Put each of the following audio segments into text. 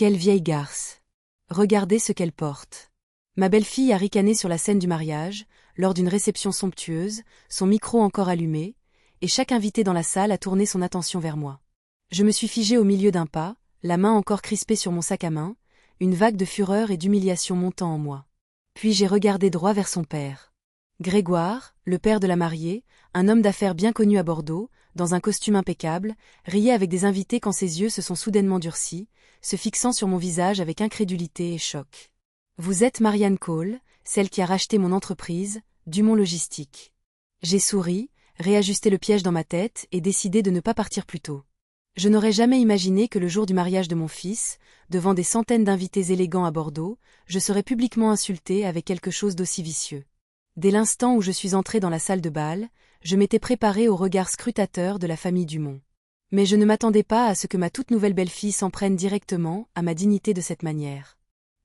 Quelle vieille garce! Regardez ce qu'elle porte. Ma belle-fille a ricané sur la scène du mariage, lors d'une réception somptueuse, son micro encore allumé, et chaque invité dans la salle a tourné son attention vers moi. Je me suis figée au milieu d'un pas, la main encore crispée sur mon sac à main, une vague de fureur et d'humiliation montant en moi. Puis j'ai regardé droit vers son père. Grégoire, le père de la mariée, un homme d'affaires bien connu à Bordeaux, dans un costume impeccable, riait avec des invités quand ses yeux se sont soudainement durcis, se fixant sur mon visage avec incrédulité et choc. « Vous êtes Marianne Cole, celle qui a racheté mon entreprise, Dumont Logistique. » J'ai souri, réajusté le piège dans ma tête et décidé de ne pas partir plus tôt. Je n'aurais jamais imaginé que le jour du mariage de mon fils, devant des centaines d'invités élégants à Bordeaux, je serais publiquement insultée avec quelque chose d'aussi vicieux. Dès l'instant où je suis entrée dans la salle de bal, je m'étais préparée au regard scrutateur de la famille Dumont. Mais je ne m'attendais pas à ce que ma toute nouvelle belle-fille s'en prenne directement à ma dignité de cette manière.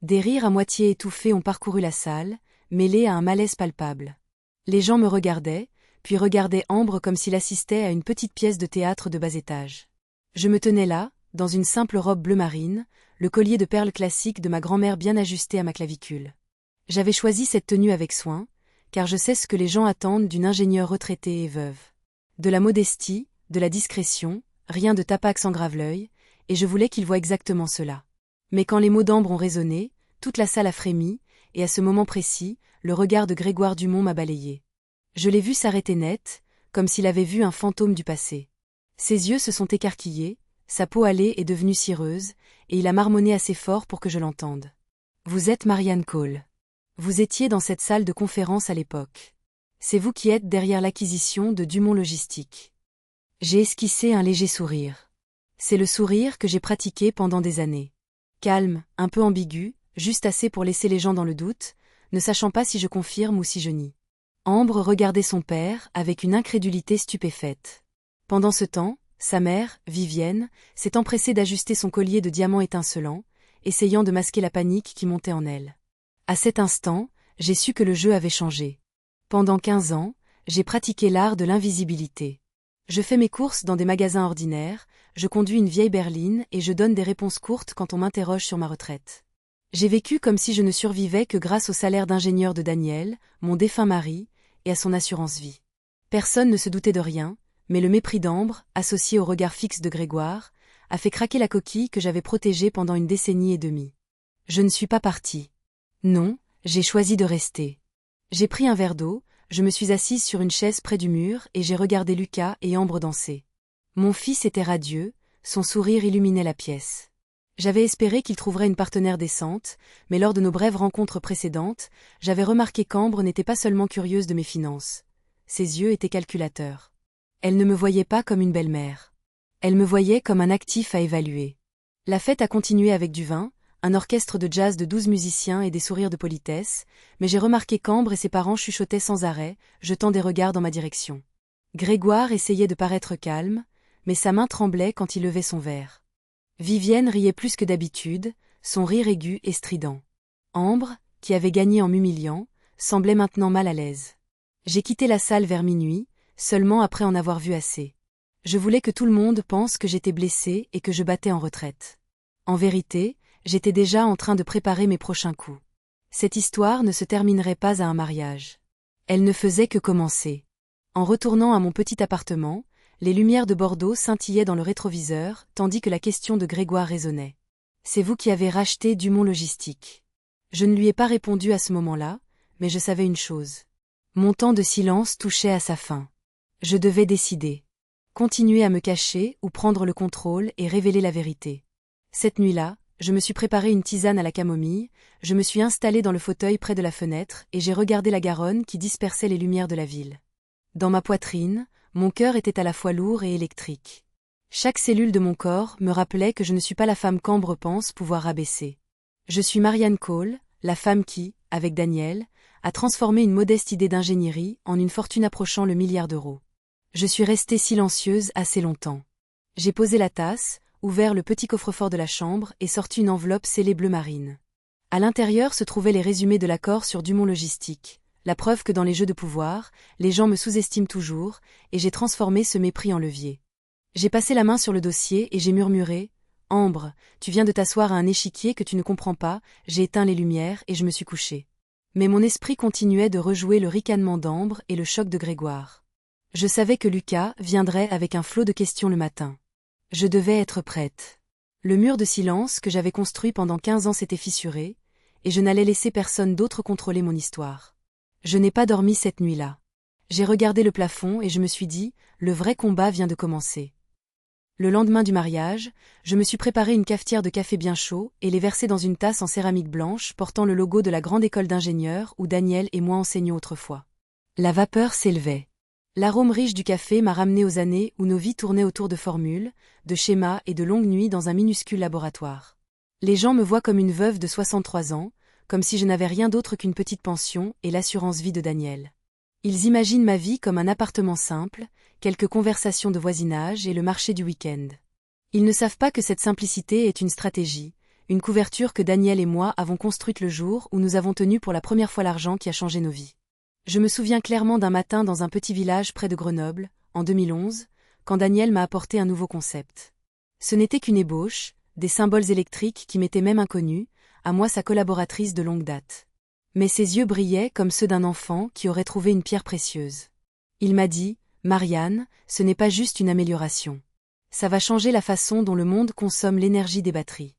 Des rires à moitié étouffés ont parcouru la salle, mêlés à un malaise palpable. Les gens me regardaient, puis regardaient Ambre comme s'il assistait à une petite pièce de théâtre de bas étage. Je me tenais là, dans une simple robe bleu marine, le collier de perles classique de ma grand-mère bien ajusté à ma clavicule. J'avais choisi cette tenue avec soin, car je sais ce que les gens attendent d'une ingénieure retraitée et veuve. De la modestie, de la discrétion, rien de tapax en grave-l'œil, et je voulais qu'ils voient exactement cela. Mais quand les mots d'Ambre ont résonné, toute la salle a frémi, et à ce moment précis, le regard de Grégoire Dumont m'a balayé. Je l'ai vu s'arrêter net, comme s'il avait vu un fantôme du passé. Ses yeux se sont écarquillés, sa peau hâlée est devenue cireuse, et il a marmonné assez fort pour que je l'entende. « Vous êtes Marianne Cole. Vous étiez dans cette salle de conférence à l'époque. C'est vous qui êtes derrière l'acquisition de Dumont Logistique. » J'ai esquissé un léger sourire. C'est le sourire que j'ai pratiqué pendant des années. Calme, un peu ambigu, juste assez pour laisser les gens dans le doute, ne sachant pas si je confirme ou si je nie. Ambre regardait son père avec une incrédulité stupéfaite. Pendant ce temps, sa mère, Vivienne, s'est empressée d'ajuster son collier de diamants étincelants, essayant de masquer la panique qui montait en elle. À cet instant, j'ai su que le jeu avait changé. Pendant 15 ans, j'ai pratiqué l'art de l'invisibilité. Je fais mes courses dans des magasins ordinaires, je conduis une vieille berline et je donne des réponses courtes quand on m'interroge sur ma retraite. J'ai vécu comme si je ne survivais que grâce au salaire d'ingénieur de Daniel, mon défunt mari, et à son assurance vie. Personne ne se doutait de rien, mais le mépris d'Ambre, associé au regard fixe de Grégoire, a fait craquer la coquille que j'avais protégée pendant une décennie et demie. Je ne suis pas partie. Non, j'ai choisi de rester. J'ai pris un verre d'eau, je me suis assise sur une chaise près du mur et j'ai regardé Lucas et Ambre danser. Mon fils était radieux, son sourire illuminait la pièce. J'avais espéré qu'il trouverait une partenaire décente, mais lors de nos brèves rencontres précédentes, j'avais remarqué qu'Ambre n'était pas seulement curieuse de mes finances. Ses yeux étaient calculateurs. Elle ne me voyait pas comme une belle-mère. Elle me voyait comme un actif à évaluer. La fête a continué avec du vin, un orchestre de jazz de 12 musiciens et des sourires de politesse, mais j'ai remarqué qu'Ambre et ses parents chuchotaient sans arrêt, jetant des regards dans ma direction. Grégoire essayait de paraître calme, mais sa main tremblait quand il levait son verre. Vivienne riait plus que d'habitude, son rire aigu et strident. Ambre, qui avait gagné en m'humiliant, semblait maintenant mal à l'aise. J'ai quitté la salle vers minuit, seulement après en avoir vu assez. Je voulais que tout le monde pense que j'étais blessée et que je battais en retraite. En vérité, j'étais déjà en train de préparer mes prochains coups. Cette histoire ne se terminerait pas à un mariage. Elle ne faisait que commencer. En retournant à mon petit appartement, les lumières de Bordeaux scintillaient dans le rétroviseur, tandis que la question de Grégoire résonnait. « C'est vous qui avez racheté Dumont Logistique. » Je ne lui ai pas répondu à ce moment-là, mais je savais une chose. Mon temps de silence touchait à sa fin. Je devais décider. Continuer à me cacher ou prendre le contrôle et révéler la vérité. Cette nuit-là, je me suis préparé une tisane à la camomille, je me suis installé dans le fauteuil près de la fenêtre et j'ai regardé la Garonne qui dispersait les lumières de la ville. Dans ma poitrine, mon cœur était à la fois lourd et électrique. Chaque cellule de mon corps me rappelait que je ne suis pas la femme qu'Ambre pense pouvoir rabaisser. Je suis Marianne Cole, la femme qui, avec Daniel, a transformé une modeste idée d'ingénierie en une fortune approchant le milliard d'euros. Je suis restée silencieuse assez longtemps. J'ai posé la tasse, ouvert le petit coffre-fort de la chambre et sorti une enveloppe scellée bleu marine. À l'intérieur se trouvaient les résumés de l'accord sur Dumont Logistique, la preuve que dans les jeux de pouvoir, les gens me sous-estiment toujours, et j'ai transformé ce mépris en levier. J'ai passé la main sur le dossier et j'ai murmuré Ambre, tu viens de t'asseoir à un échiquier que tu ne comprends pas, j'ai éteint les lumières et je me suis couchée. Mais mon esprit continuait de rejouer le ricanement d'Ambre et le choc de Grégoire. Je savais que Lucas viendrait avec un flot de questions le matin. Je devais être prête. Le mur de silence que j'avais construit pendant 15 ans s'était fissuré, et je n'allais laisser personne d'autre contrôler mon histoire. Je n'ai pas dormi cette nuit-là. J'ai regardé le plafond et je me suis dit, le vrai combat vient de commencer. Le lendemain du mariage, je me suis préparé une cafetière de café bien chaud et l'ai versé dans une tasse en céramique blanche portant le logo de la grande école d'ingénieurs où Daniel et moi enseignions autrefois. La vapeur s'élevait. L'arôme riche du café m'a ramené aux années où nos vies tournaient autour de formules, de schémas et de longues nuits dans un minuscule laboratoire. Les gens me voient comme une veuve de 63 ans, comme si je n'avais rien d'autre qu'une petite pension et l'assurance vie de Daniel. Ils imaginent ma vie comme un appartement simple, quelques conversations de voisinage et le marché du week-end. Ils ne savent pas que cette simplicité est une stratégie, une couverture que Daniel et moi avons construite le jour où nous avons tenu pour la première fois l'argent qui a changé nos vies. Je me souviens clairement d'un matin dans un petit village près de Grenoble, en 2011, quand Daniel m'a apporté un nouveau concept. Ce n'était qu'une ébauche, des symboles électriques qui m'étaient même inconnus, à moi sa collaboratrice de longue date. Mais ses yeux brillaient comme ceux d'un enfant qui aurait trouvé une pierre précieuse. Il m'a dit, « Marianne, ce n'est pas juste une amélioration. Ça va changer la façon dont le monde consomme l'énergie des batteries. »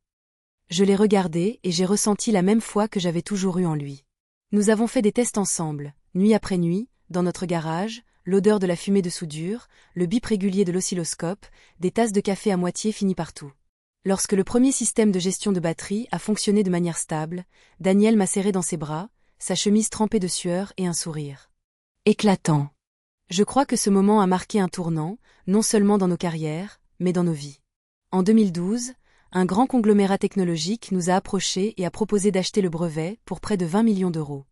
Je l'ai regardé et j'ai ressenti la même foi que j'avais toujours eue en lui. Nous avons fait des tests ensemble, nuit après nuit, dans notre garage, l'odeur de la fumée de soudure, le bip régulier de l'oscilloscope, des tasses de café à moitié finies partout. Lorsque le premier système de gestion de batterie a fonctionné de manière stable, Daniel m'a serré dans ses bras, sa chemise trempée de sueur et un sourire éclatant. Je crois que ce moment a marqué un tournant, non seulement dans nos carrières, mais dans nos vies. En 2012, un grand conglomérat technologique nous a approchés et a proposé d'acheter le brevet pour près de 20 millions d'euros.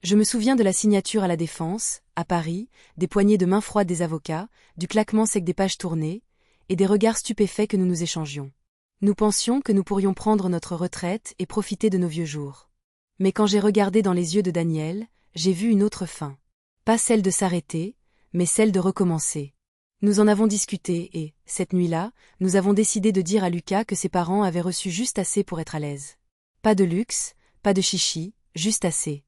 Je me souviens de la signature à la Défense, à Paris, des poignées de main froides des avocats, du claquement sec des pages tournées, et des regards stupéfaits que nous nous échangions. Nous pensions que nous pourrions prendre notre retraite et profiter de nos vieux jours. Mais quand j'ai regardé dans les yeux de Daniel, j'ai vu une autre fin. Pas celle de s'arrêter, mais celle de recommencer. Nous en avons discuté et, cette nuit-là, nous avons décidé de dire à Lucas que ses parents avaient reçu juste assez pour être à l'aise. Pas de luxe, pas de chichi, juste assez.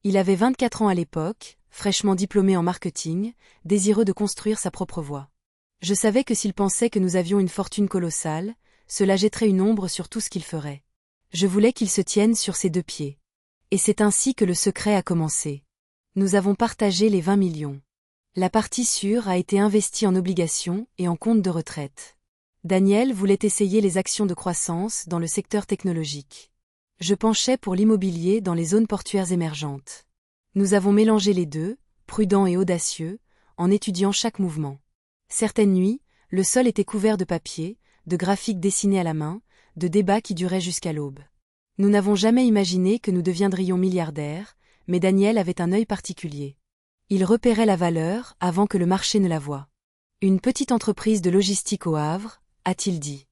Il avait 24 ans à l'époque, fraîchement diplômé en marketing, désireux de construire sa propre voie. Je savais que s'il pensait que nous avions une fortune colossale, cela jetterait une ombre sur tout ce qu'il ferait. Je voulais qu'il se tienne sur ses 2 pieds. Et c'est ainsi que le secret a commencé. Nous avons partagé les 20 millions. La partie sûre a été investie en obligations et en compte de retraite. Daniel voulait essayer les actions de croissance dans le secteur technologique. Je penchais pour l'immobilier dans les zones portuaires émergentes. Nous avons mélangé les deux, prudents et audacieux, en étudiant chaque mouvement. Certaines nuits, le sol était couvert de papier, de graphiques dessinés à la main, de débats qui duraient jusqu'à l'aube. Nous n'avons jamais imaginé que nous deviendrions milliardaires, mais Daniel avait un œil particulier. Il repérait la valeur avant que le marché ne la voie. Une petite entreprise de logistique au Havre, a-t-il dit.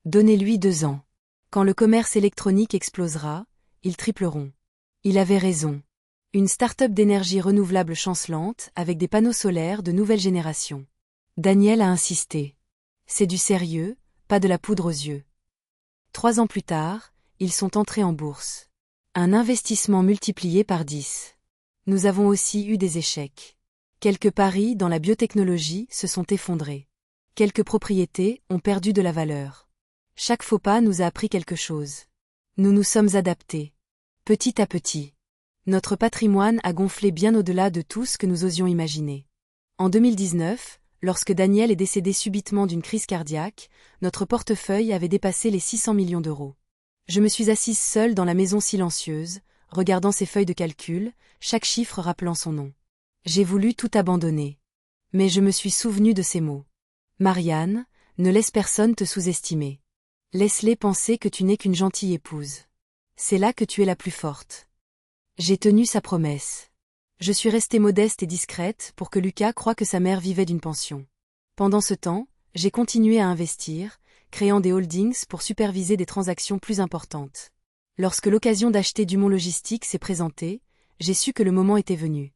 Donnez-lui 2 ans. Quand le commerce électronique explosera, ils tripleront. Il avait raison. Une start-up d'énergie renouvelable chancelante avec des panneaux solaires de nouvelle génération. Daniel a insisté. C'est du sérieux, pas de la poudre aux yeux. 3 ans plus tard, ils sont entrés en bourse. Un investissement multiplié par 10. Nous avons aussi eu des échecs. Quelques paris dans la biotechnologie se sont effondrés. Quelques propriétés ont perdu de la valeur. Chaque faux pas nous a appris quelque chose. Nous nous sommes adaptés. Petit à petit. Notre patrimoine a gonflé bien au-delà de tout ce que nous osions imaginer. En 2019, lorsque Daniel est décédé subitement d'une crise cardiaque, notre portefeuille avait dépassé les 600 millions d'euros. Je me suis assise seule dans la maison silencieuse, regardant ses feuilles de calcul, chaque chiffre rappelant son nom. J'ai voulu tout abandonner. Mais je me suis souvenue de ces mots. Marianne, ne laisse personne te sous-estimer. Laisse-les penser que tu n'es qu'une gentille épouse. C'est là que tu es la plus forte. J'ai tenu sa promesse. Je suis restée modeste et discrète pour que Lucas croie que sa mère vivait d'une pension. Pendant ce temps, j'ai continué à investir, créant des holdings pour superviser des transactions plus importantes. Lorsque l'occasion d'acheter Dumont Logistique s'est présentée, j'ai su que le moment était venu.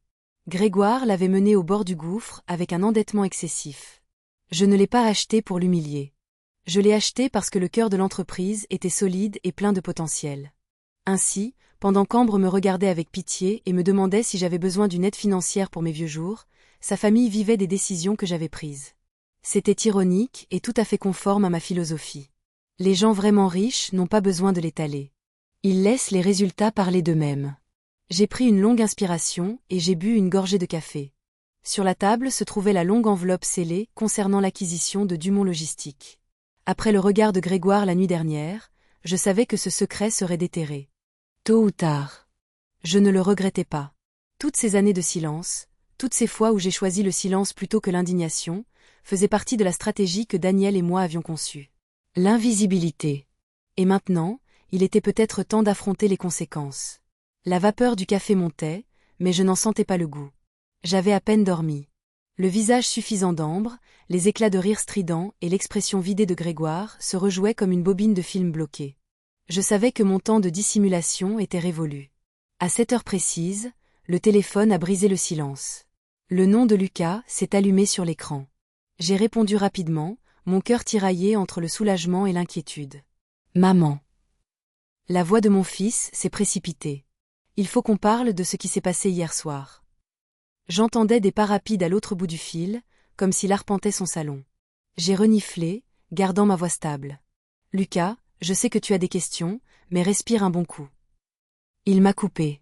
Grégoire l'avait mené au bord du gouffre avec un endettement excessif. Je ne l'ai pas acheté pour l'humilier. Je l'ai acheté parce que le cœur de l'entreprise était solide et plein de potentiel. Ainsi, pendant qu'Ambre me regardait avec pitié et me demandait si j'avais besoin d'une aide financière pour mes vieux jours, sa famille vivait des décisions que j'avais prises. C'était ironique et tout à fait conforme à ma philosophie. Les gens vraiment riches n'ont pas besoin de l'étaler. Ils laissent les résultats parler d'eux-mêmes. J'ai pris une longue inspiration et j'ai bu une gorgée de café. Sur la table se trouvait la longue enveloppe scellée concernant l'acquisition de Dumont Logistique. Après le regard de Grégoire la nuit dernière, je savais que ce secret serait déterré. Tôt ou tard. Je ne le regrettais pas. Toutes ces années de silence, toutes ces fois où j'ai choisi le silence plutôt que l'indignation, faisaient partie de la stratégie que Daniel et moi avions conçue. L'invisibilité. Et maintenant, il était peut-être temps d'affronter les conséquences. La vapeur du café montait, mais je n'en sentais pas le goût. J'avais à peine dormi. Le visage suffisant d'Ambre, les éclats de rire stridents et l'expression vidée de Grégoire se rejouaient comme une bobine de film bloquée. Je savais que mon temps de dissimulation était révolu. À cette heure précise, le téléphone a brisé le silence. Le nom de Lucas s'est allumé sur l'écran. J'ai répondu rapidement, mon cœur tiraillé entre le soulagement et l'inquiétude. Maman. La voix de mon fils s'est précipitée. Il faut qu'on parle de ce qui s'est passé hier soir. J'entendais des pas rapides à l'autre bout du fil, comme s'il arpentait son salon. J'ai reniflé, gardant ma voix stable. Lucas, je sais que tu as des questions, mais respire un bon coup. Il m'a coupé.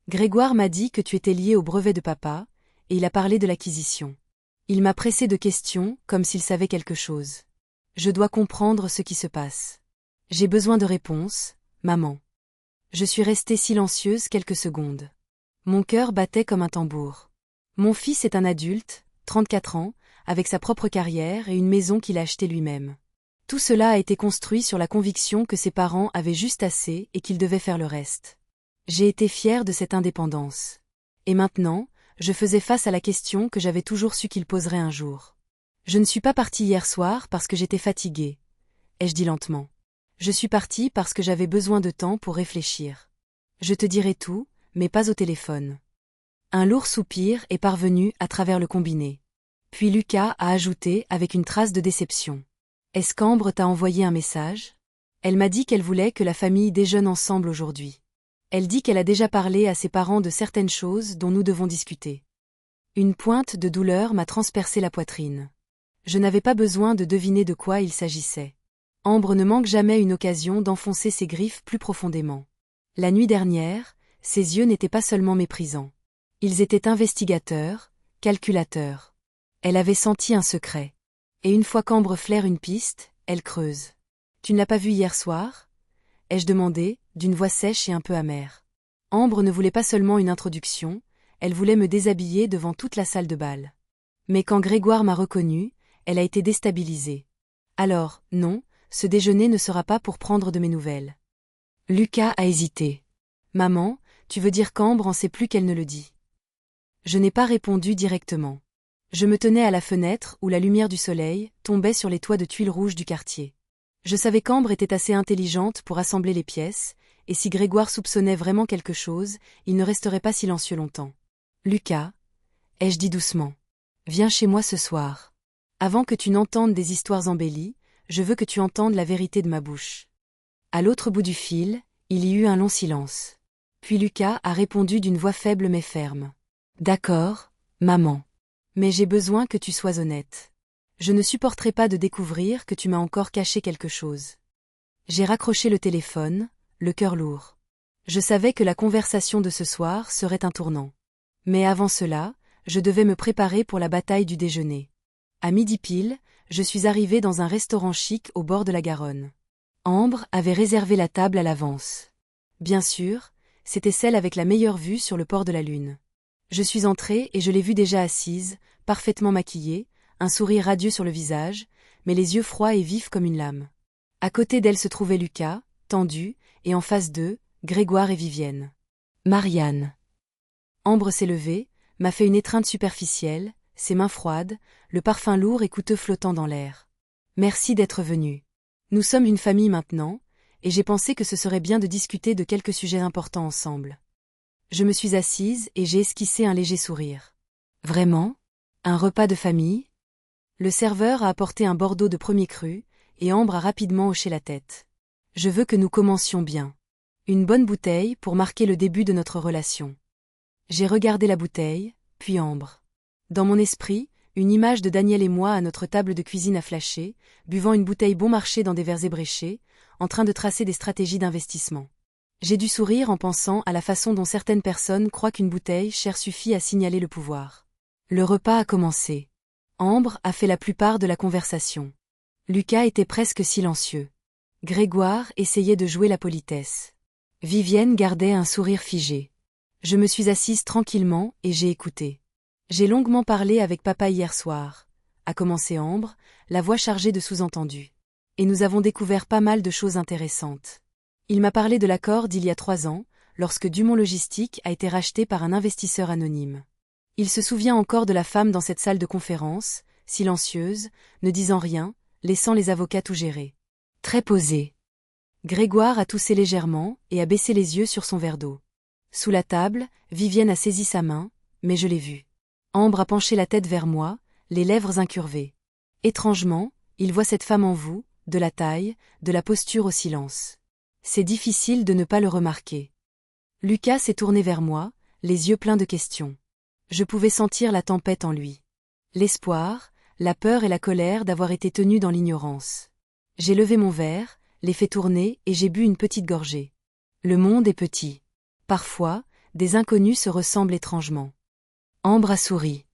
Grégoire m'a dit que tu étais lié au brevet de papa, et il a parlé de l'acquisition. Il m'a pressé de questions, comme s'il savait quelque chose. Je dois comprendre ce qui se passe. J'ai besoin de réponses, maman. Je suis restée silencieuse quelques secondes. Mon cœur battait comme un tambour. Mon fils est un adulte, 34 ans, avec sa propre carrière et une maison qu'il a achetée lui-même. Tout cela a été construit sur la conviction que ses parents avaient juste assez et qu'ils devaient faire le reste. J'ai été fière de cette indépendance. Et maintenant, je faisais face à la question que j'avais toujours su qu'il poserait un jour. Je ne suis pas partie hier soir parce que j'étais fatiguée, ai-je dit lentement. Je suis partie parce que j'avais besoin de temps pour réfléchir. Je te dirai tout, mais pas au téléphone. Un lourd soupir est parvenu à travers le combiné. Puis Lucas a ajouté avec une trace de déception. Est-ce qu'Ambre t'a envoyé un message? Elle m'a dit qu'elle voulait que la famille déjeune ensemble aujourd'hui. Elle dit qu'elle a déjà parlé à ses parents de certaines choses dont nous devons discuter. Une pointe de douleur m'a transpercé la poitrine. Je n'avais pas besoin de deviner de quoi il s'agissait. Ambre ne manque jamais une occasion d'enfoncer ses griffes plus profondément. La nuit dernière, ses yeux n'étaient pas seulement méprisants. Ils étaient investigateurs, calculateurs. Elle avait senti un secret. Et une fois qu'Ambre flaire une piste, elle creuse. Tu ne l'as pas vue hier soir? Ai-je demandé, d'une voix sèche et un peu amère. Ambre ne voulait pas seulement une introduction, elle voulait me déshabiller devant toute la salle de bal. Mais quand Grégoire m'a reconnue, elle a été déstabilisée. Alors, non, ce déjeuner ne sera pas pour prendre de mes nouvelles. Lucas a hésité. Maman, tu veux dire qu'Ambre en sait plus qu'elle ne le dit. Je n'ai pas répondu directement. Je me tenais à la fenêtre où la lumière du soleil tombait sur les toits de tuiles rouges du quartier. Je savais qu'Ambre était assez intelligente pour assembler les pièces, et si Grégoire soupçonnait vraiment quelque chose, il ne resterait pas silencieux longtemps. Lucas, ai-je dit doucement, viens chez moi ce soir. Avant que tu n'entendes des histoires embellies, je veux que tu entendes la vérité de ma bouche. À l'autre bout du fil, il y eut un long silence. Puis Lucas a répondu d'une voix faible mais ferme. D'accord, maman. Mais j'ai besoin que tu sois honnête. Je ne supporterai pas de découvrir que tu m'as encore caché quelque chose. J'ai raccroché le téléphone, le cœur lourd. Je savais que la conversation de ce soir serait un tournant. Mais avant cela, je devais me préparer pour la bataille du déjeuner. À midi pile, je suis arrivée dans un restaurant chic au bord de la Garonne. Ambre avait réservé la table à l'avance. Bien sûr, c'était celle avec la meilleure vue sur le port de la Lune. Je suis entrée et je l'ai vue déjà assise, parfaitement maquillée, un sourire radieux sur le visage, mais les yeux froids et vifs comme une lame. À côté d'elle se trouvait Lucas, tendu, et en face d'eux, Grégoire et Vivienne. Marianne. Ambre s'est levée, m'a fait une étreinte superficielle, ses mains froides, le parfum lourd et coûteux flottant dans l'air. Merci d'être venu. Nous sommes une famille maintenant, et j'ai pensé que ce serait bien de discuter de quelques sujets importants ensemble. Je me suis assise et j'ai esquissé un léger sourire. Vraiment? Un repas de famille? Le serveur a apporté un bordeaux de premier cru, et Ambre a rapidement hoché la tête. Je veux que nous commencions bien. Une bonne bouteille pour marquer le début de notre relation. J'ai regardé la bouteille, puis Ambre. Dans mon esprit, une image de Daniel et moi à notre table de cuisine a flashé, buvant une bouteille bon marché dans des verres ébréchés, en train de tracer des stratégies d'investissement. J'ai dû sourire en pensant à la façon dont certaines personnes croient qu'une bouteille chère suffit à signaler le pouvoir. Le repas a commencé. Ambre a fait la plupart de la conversation. Lucas était presque silencieux. Grégoire essayait de jouer la politesse. Vivienne gardait un sourire figé. Je me suis assise tranquillement et j'ai écouté. J'ai longuement parlé avec papa hier soir, a commencé Ambre, la voix chargée de sous-entendus. Et nous avons découvert pas mal de choses intéressantes. Il m'a parlé de l'accord d'il y a 3 ans, lorsque Dumont Logistique a été racheté par un investisseur anonyme. Il se souvient encore de la femme dans cette salle de conférence, silencieuse, ne disant rien, laissant les avocats tout gérer. Très posée. Grégoire a toussé légèrement et a baissé les yeux sur son verre d'eau. Sous la table, Vivienne a saisi sa main, mais je l'ai vue. Ambre a penché la tête vers moi, les lèvres incurvées. Étrangement, il voit cette femme en vous, de la taille, de la posture au silence. C'est difficile de ne pas le remarquer. Lucas s'est tourné vers moi, les yeux pleins de questions. Je pouvais sentir la tempête en lui. L'espoir, la peur et la colère d'avoir été tenu dans l'ignorance. J'ai levé mon verre, l'ai fait tourner et j'ai bu une petite gorgée. Le monde est petit. Parfois, des inconnus se ressemblent étrangement. Ambre a souri.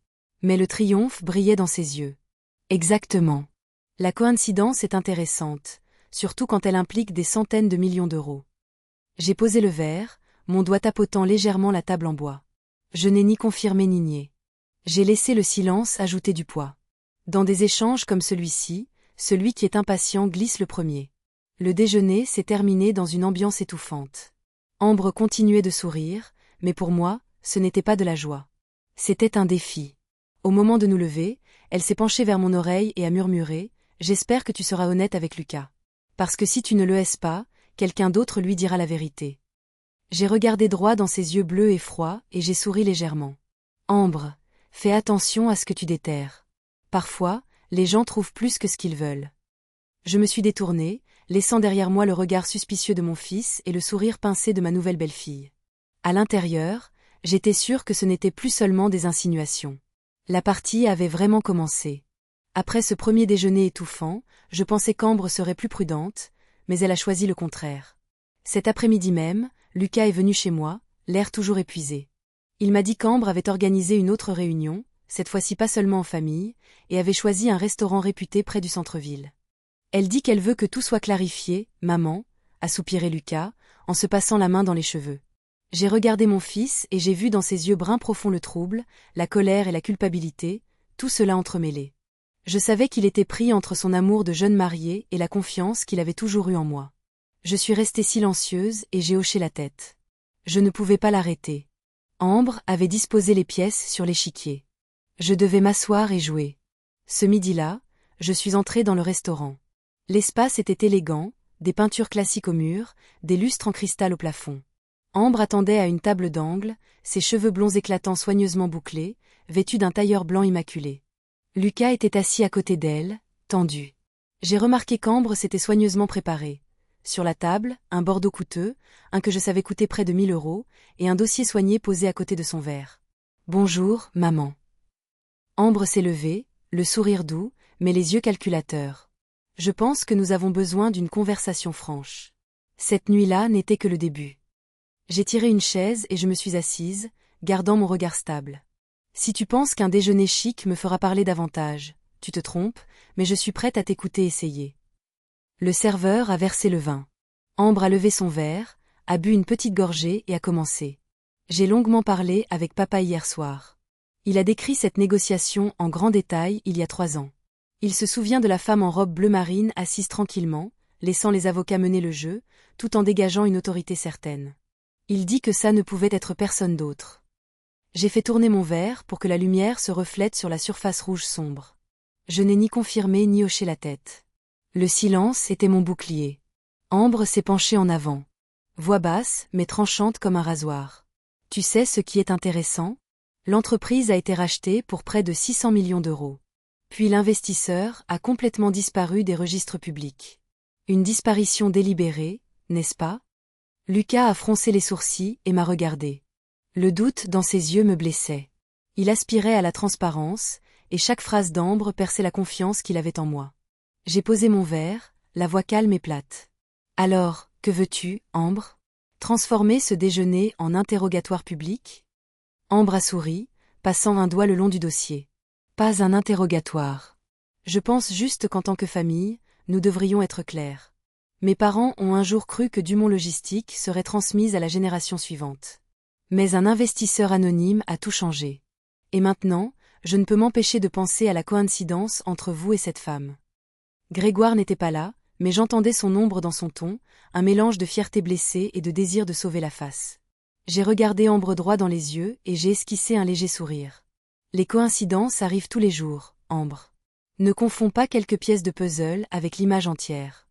Mais le triomphe brillait dans ses yeux. Exactement. La coïncidence est intéressante, surtout quand elle implique des centaines de millions d'euros. J'ai posé le verre, mon doigt tapotant légèrement la table en bois. Je n'ai ni confirmé ni nié. J'ai laissé le silence ajouter du poids. Dans des échanges comme celui-ci, celui qui est impatient glisse le premier. Le déjeuner s'est terminé dans une ambiance étouffante. Ambre continuait de sourire, mais pour moi, ce n'était pas de la joie. C'était un défi. Au moment de nous lever, elle s'est penchée vers mon oreille et a murmuré « J'espère que tu seras honnête avec Lucas. Parce que si tu ne le es pas, quelqu'un d'autre lui dira la vérité. » J'ai regardé droit dans ses yeux bleus et froids et j'ai souri légèrement. « Ambre, fais attention à ce que tu déterres. Parfois, les gens trouvent plus que ce qu'ils veulent. » Je me suis détournée, laissant derrière moi le regard suspicieux de mon fils et le sourire pincé de ma nouvelle belle-fille. À l'intérieur, j'étais sûre que ce n'était plus seulement des insinuations. La partie avait vraiment commencé. Après ce premier déjeuner étouffant, je pensais qu'Ambre serait plus prudente, mais elle a choisi le contraire. Cet après-midi même, Lucas est venu chez moi, l'air toujours épuisé. Il m'a dit qu'Ambre avait organisé une autre réunion, cette fois-ci pas seulement en famille, et avait choisi un restaurant réputé près du centre-ville. Elle dit qu'elle veut que tout soit clarifié, maman, a soupiré Lucas, en se passant la main dans les cheveux. J'ai regardé mon fils et j'ai vu dans ses yeux bruns profonds le trouble, la colère et la culpabilité, tout cela entremêlé. Je savais qu'il était pris entre son amour de jeune marié et la confiance qu'il avait toujours eue en moi. Je suis restée silencieuse et j'ai hoché la tête. Je ne pouvais pas l'arrêter. Ambre avait disposé les pièces sur l'échiquier. Je devais m'asseoir et jouer. Ce midi-là, je suis entrée dans le restaurant. L'espace était élégant, des peintures classiques au mur, des lustres en cristal au plafond. Ambre attendait à une table d'angle, ses cheveux blonds éclatants soigneusement bouclés, vêtue d'un tailleur blanc immaculé. Lucas était assis à côté d'elle, tendu. J'ai remarqué qu'Ambre s'était soigneusement préparée. Sur la table, un bordeaux coûteux, un que je savais coûter près de 1 000 €, et un dossier soigné posé à côté de son verre. « Bonjour, maman. » Ambre s'est levée, le sourire doux, mais les yeux calculateurs. Je pense que nous avons besoin d'une conversation franche. Cette nuit-là n'était que le début. J'ai tiré une chaise et je me suis assise, gardant mon regard stable. Si tu penses qu'un déjeuner chic me fera parler davantage, tu te trompes, mais je suis prête à t'écouter essayer. Le serveur a versé le vin. Ambre a levé son verre, a bu une petite gorgée et a commencé. J'ai longuement parlé avec papa hier soir. Il a décrit cette négociation en grand détail il y a 3 ans. Il se souvient de la femme en robe bleu marine assise tranquillement, laissant les avocats mener le jeu, tout en dégageant une autorité certaine. Il dit que ça ne pouvait être personne d'autre. J'ai fait tourner mon verre pour que la lumière se reflète sur la surface rouge sombre. Je n'ai ni confirmé ni hoché la tête. Le silence était mon bouclier. Ambre s'est penchée en avant. Voix basse, mais tranchante comme un rasoir. Tu sais ce qui est intéressant ? L'entreprise a été rachetée pour près de 600 millions d'euros. Puis l'investisseur a complètement disparu des registres publics. Une disparition délibérée, n'est-ce pas? Lucas a froncé les sourcils et m'a regardé. Le doute dans ses yeux me blessait. Il aspirait à la transparence, et chaque phrase d'Ambre perçait la confiance qu'il avait en moi. J'ai posé mon verre, la voix calme et plate. Alors, que veux-tu, Ambre? Transformer ce déjeuner en interrogatoire public? Ambre a souri, passant un doigt le long du dossier. Pas un interrogatoire. Je pense juste qu'en tant que famille, nous devrions être clairs. Mes parents ont un jour cru que Dumont Logistique serait transmise à la génération suivante. Mais un investisseur anonyme a tout changé. Et maintenant, je ne peux m'empêcher de penser à la coïncidence entre vous et cette femme. Grégoire n'était pas là, mais j'entendais son ombre dans son ton, un mélange de fierté blessée et de désir de sauver la face. J'ai regardé Ambre droit dans les yeux et j'ai esquissé un léger sourire. Les coïncidences arrivent tous les jours, Ambre. Ne confonds pas quelques pièces de puzzle avec l'image entière.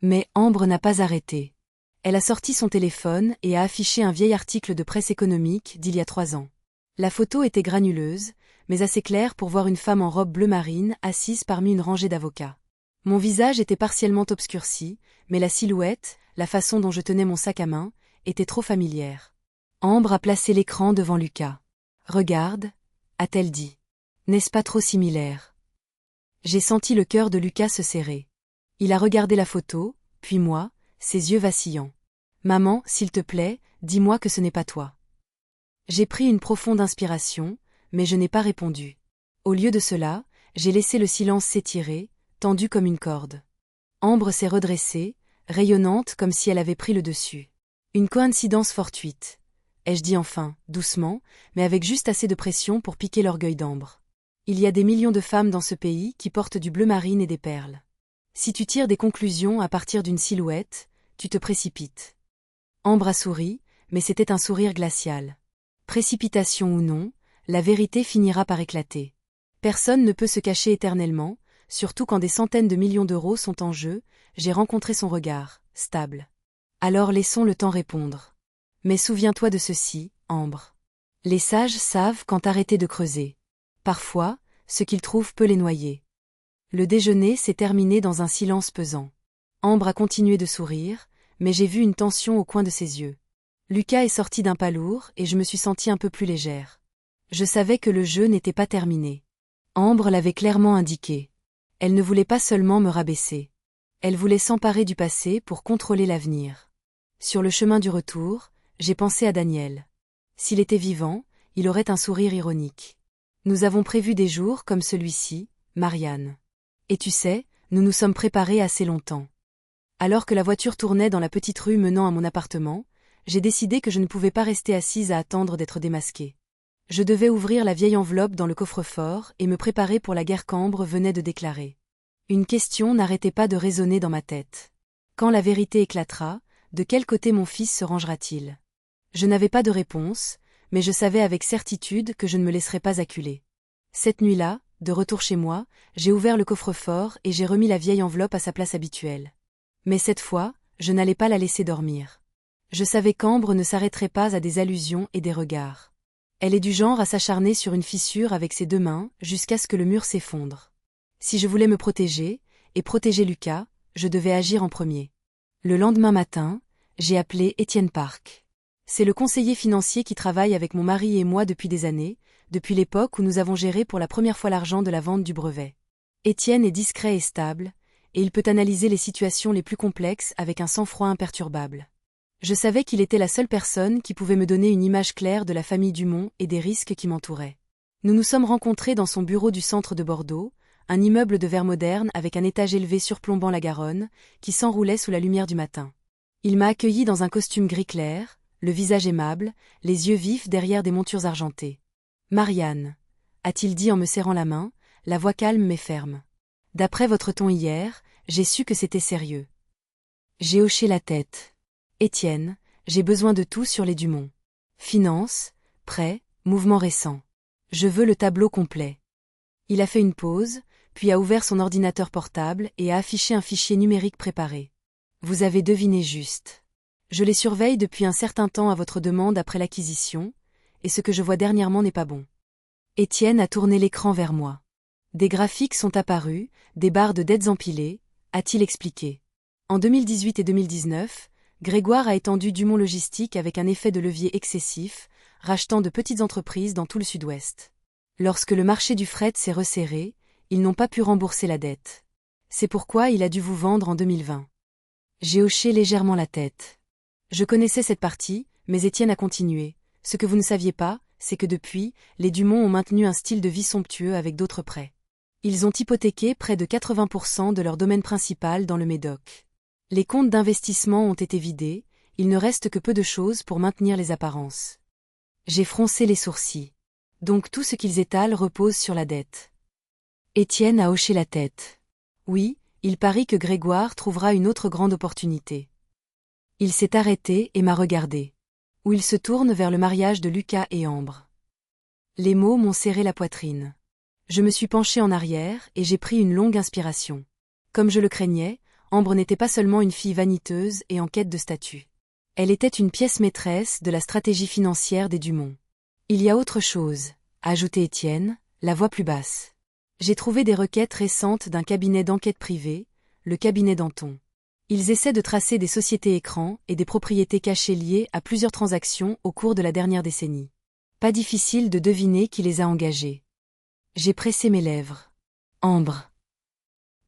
Mais Ambre n'a pas arrêté. Elle a sorti son téléphone et a affiché un vieil article de presse économique d'il y a 3 ans. La photo était granuleuse, mais assez claire pour voir une femme en robe bleu marine assise parmi une rangée d'avocats. Mon visage était partiellement obscurci, mais la silhouette, la façon dont je tenais mon sac à main, était trop familière. Ambre a placé l'écran devant Lucas. « Regarde », a-t-elle dit. « N'est-ce pas trop similaire ?» J'ai senti le cœur de Lucas se serrer. Il a regardé la photo, puis moi, ses yeux vacillants. « Maman, s'il te plaît, dis-moi que ce n'est pas toi. » J'ai pris une profonde inspiration, mais je n'ai pas répondu. Au lieu de cela, j'ai laissé le silence s'étirer, tendu comme une corde. Ambre s'est redressée, rayonnante comme si elle avait pris le dessus. Une coïncidence fortuite, ai-je dit enfin, doucement, mais avec juste assez de pression pour piquer l'orgueil d'Ambre. Il y a des millions de femmes dans ce pays qui portent du bleu marine et des perles. Si tu tires des conclusions à partir d'une silhouette, tu te précipites. Ambre a souri, mais c'était un sourire glacial. Précipitation ou non, la vérité finira par éclater. Personne ne peut se cacher éternellement, surtout quand des centaines de millions d'euros sont en jeu. J'ai rencontré son regard, stable. Alors laissons le temps répondre. Mais souviens-toi de ceci, Ambre. Les sages savent quand arrêter de creuser. Parfois, ce qu'ils trouvent peut les noyer. Le déjeuner s'est terminé dans un silence pesant. Ambre a continué de sourire, mais j'ai vu une tension au coin de ses yeux. Lucas est sorti d'un pas lourd et je me suis sentie un peu plus légère. Je savais que le jeu n'était pas terminé. Ambre l'avait clairement indiqué. Elle ne voulait pas seulement me rabaisser. Elle voulait s'emparer du passé pour contrôler l'avenir. Sur le chemin du retour, j'ai pensé à Daniel. S'il était vivant, il aurait un sourire ironique. Nous avons prévu des jours comme celui-ci, Marianne. Et tu sais, nous nous sommes préparés assez longtemps. Alors que la voiture tournait dans la petite rue menant à mon appartement, j'ai décidé que je ne pouvais pas rester assise à attendre d'être démasquée. Je devais ouvrir la vieille enveloppe dans le coffre-fort et me préparer pour la guerre qu'Ambre venait de déclarer. Une question n'arrêtait pas de résonner dans ma tête. Quand la vérité éclatera, de quel côté mon fils se rangera-t-il? Je n'avais pas de réponse, mais je savais avec certitude que je ne me laisserais pas acculer. Cette nuit-là, de retour chez moi, j'ai ouvert le coffre-fort et j'ai remis la vieille enveloppe à sa place habituelle. Mais cette fois, je n'allais pas la laisser dormir. Je savais qu'Ambre ne s'arrêterait pas à des allusions et des regards. Elle est du genre à s'acharner sur une fissure avec ses 2 mains, jusqu'à ce que le mur s'effondre. Si je voulais me protéger, et protéger Lucas, je devais agir en premier. Le lendemain matin, j'ai appelé Étienne Park. C'est le conseiller financier qui travaille avec mon mari et moi depuis des années, depuis l'époque où nous avons géré pour la première fois l'argent de la vente du brevet. Étienne est discret et stable, et il peut analyser les situations les plus complexes avec un sang-froid imperturbable. Je savais qu'il était la seule personne qui pouvait me donner une image claire de la famille Dumont et des risques qui m'entouraient. Nous nous sommes rencontrés dans son bureau du centre de Bordeaux, un immeuble de verre moderne avec un étage élevé surplombant la Garonne, qui s'enroulait sous la lumière du matin. Il m'a accueilli dans un costume gris clair, le visage aimable, les yeux vifs derrière des montures argentées. « Marianne », a-t-il dit en me serrant la main, la voix calme mais ferme. « D'après votre ton hier, j'ai su que c'était sérieux. » J'ai hoché la tête. « Étienne, j'ai besoin de tout sur les Dumont. Finances, prêts, mouvements récents. Je veux le tableau complet. » Il a fait une pause, puis a ouvert son ordinateur portable et a affiché un fichier numérique préparé. Vous avez deviné juste. Je les surveille depuis un certain temps à votre demande après l'acquisition, et ce que je vois dernièrement n'est pas bon. Étienne a tourné l'écran vers moi. Des graphiques sont apparus, des barres de dettes empilées, a-t-il expliqué. En 2018 et 2019, Grégoire a étendu Dumont Logistique avec un effet de levier excessif, rachetant de petites entreprises dans tout le sud-ouest. Lorsque le marché du fret s'est resserré, ils n'ont pas pu rembourser la dette. C'est pourquoi il a dû vous vendre en 2020. J'ai hoché légèrement la tête. Je connaissais cette partie, mais Étienne a continué. Ce que vous ne saviez pas, c'est que depuis, les Dumont ont maintenu un style de vie somptueux avec d'autres prêts. Ils ont hypothéqué près de 80% de leur domaine principal dans le Médoc. Les comptes d'investissement ont été vidés, il ne reste que peu de choses pour maintenir les apparences. J'ai froncé les sourcils. Donc tout ce qu'ils étalent repose sur la dette. Étienne a hoché la tête. Oui, il parie que Grégoire trouvera une autre grande opportunité. Il s'est arrêté et m'a regardé. Ou il se tourne vers le mariage de Lucas et Ambre. Les mots m'ont serré la poitrine. Je me suis penché en arrière et j'ai pris une longue inspiration. Comme je le craignais, Ambre n'était pas seulement une fille vaniteuse et en quête de statut. Elle était une pièce maîtresse de la stratégie financière des Dumont. Il y a autre chose, a ajouté Étienne, la voix plus basse. J'ai trouvé des requêtes récentes d'un cabinet d'enquête privé, le cabinet Danton. Ils essaient de tracer des sociétés écrans et des propriétés cachées liées à plusieurs transactions au cours de la dernière décennie. Pas difficile de deviner qui les a engagés. J'ai pressé mes lèvres. Ambre.